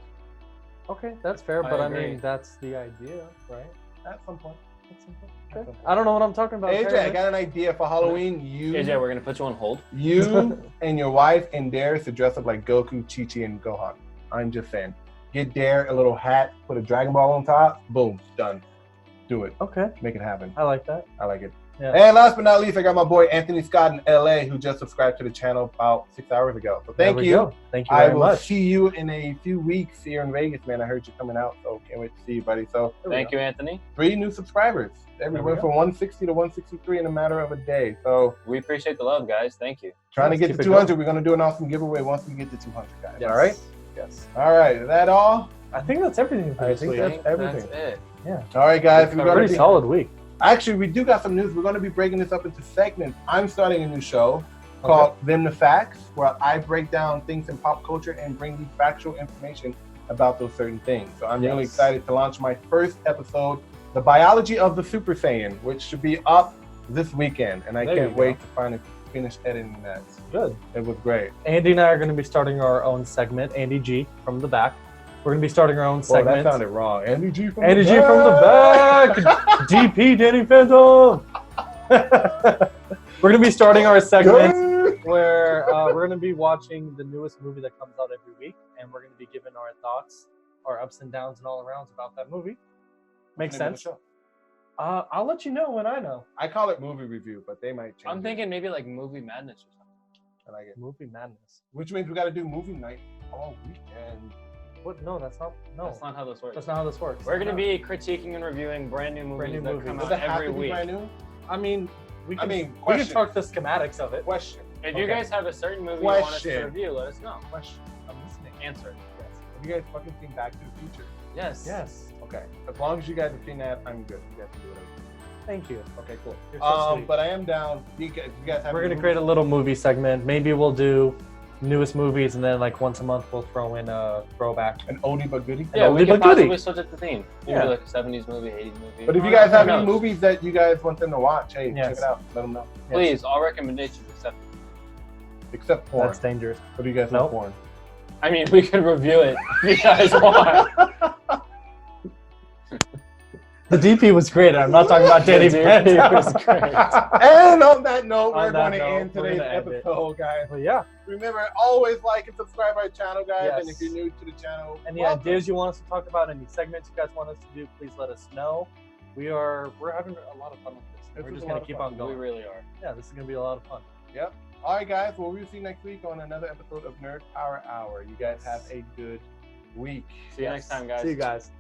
Okay, that's fair, I but I agree. mean that's the idea, right? At some point. Okay. I don't know what I'm talking about. AJ, I apparently. got an idea for Halloween. AJ, we're gonna put you on hold. You and your wife and Dare to dress up like Goku, Chi-Chi, and Gohan. I'm just saying. Get Dare a little hat, put a Dragon Ball on top. Boom, done. Do it. Okay, Make it happen. I like that. I like it. Yeah. And last but not least, I got my boy Anthony Scott in LA who just subscribed to the channel about 6 hours ago. So There thank we you. go. Thank you I very will much. see you in a few weeks here in Vegas, man. I heard you coming out, so can't wait to see you, buddy. So Thank you, Anthony. 3 new subscribers. Every There we went go. from 160 to 163 in a matter of a day. So We appreciate the love, guys. Thank you. trying to Let's get keep to it 200. We're gonna do an awesome giveaway once we get to 200, guys. Yes. All right. Yes. All right. Is that all? I think that's everything for I this think week. that's everything. That's it. All right, guys. We're A gonna pretty be, solid week. actually, we do got some news. We're going to be breaking this up into segments. I'm starting a new show called Them the Facts, where I break down things in pop culture and bring you factual information about those certain things. So I'm really Yes. excited to launch my first episode, The Biology of the Super Saiyan, which should be up this weekend. And I There can't you wait go. to finally finish editing that. Good. It was great. Andy and I are going to be starting our own segment. Andy G from the back. We're going to be starting our own Well, segment. that sounded wrong. Andy G from Andy the G from the back. DP Danny Phantom. We're going to be starting our segment Good. where we're going to be watching the newest movie that comes out every week, and we're going to be giving our thoughts, our ups and downs, and all arounds about that movie. Makes Name of the sense. show. I'll let you know when I know. I call it movie review, but they might change I'm it. thinking maybe like movie madness or something. I like it. Movie madness. Which means we got to do movie night all weekend. What? No, that's not. No, That's not how this works. that's not how this works. We're gonna be critiquing and reviewing brand new movies new that movies. come Does out it have every to be week. brand new? I mean, we can. we can question. talk the schematics of it. Question. If you Okay. guys have a certain movie you want us to Question. review, let us know. Question. I'm listening. Answer. Yes. Have you guys fucking seen Back to the Future? Yes. Yes. Okay. As long as you guys have seen that, I'm good. You guys can do whatever. Thank you. Okay, cool. You're so sweet. But I am down. You guys have We're any gonna create a little movie segment. Maybe we'll do newest movies, and then like once a month we'll throw in a throwback. an oldie but goodie. Yeah, we oldie can but goodie. possibly switch up the theme. Maybe Yeah. like a 70s movie, 80s movie. But if you guys have Who any knows? movies that you guys want them to watch, hey, Yes. check it out. Let them know. Please, all recommendations except Except porn. That's dangerous. What do you guys Nope. know? Porn. I mean, we could review it if you guys want. The DP was great. I'm not talking about Danny Phantom. It was great. And on that note, we're On that going to note, end we're today's gonna end it. episode, guys. But yeah, Remember, always like and subscribe our channel, guys. Yes. And if you're new to the channel, any welcome. ideas you want us to talk about, any segments you guys want us to do, please let us know. We're having a lot of fun with this. This We're is just a gonna lot of keep fun. on going. We really are. Yeah, this is gonna be a lot of fun. Yep. All right, guys. Well, we'll see you next week on another episode of Nerd Power Hour. You guys have a good week. See you next time, guys. See you guys.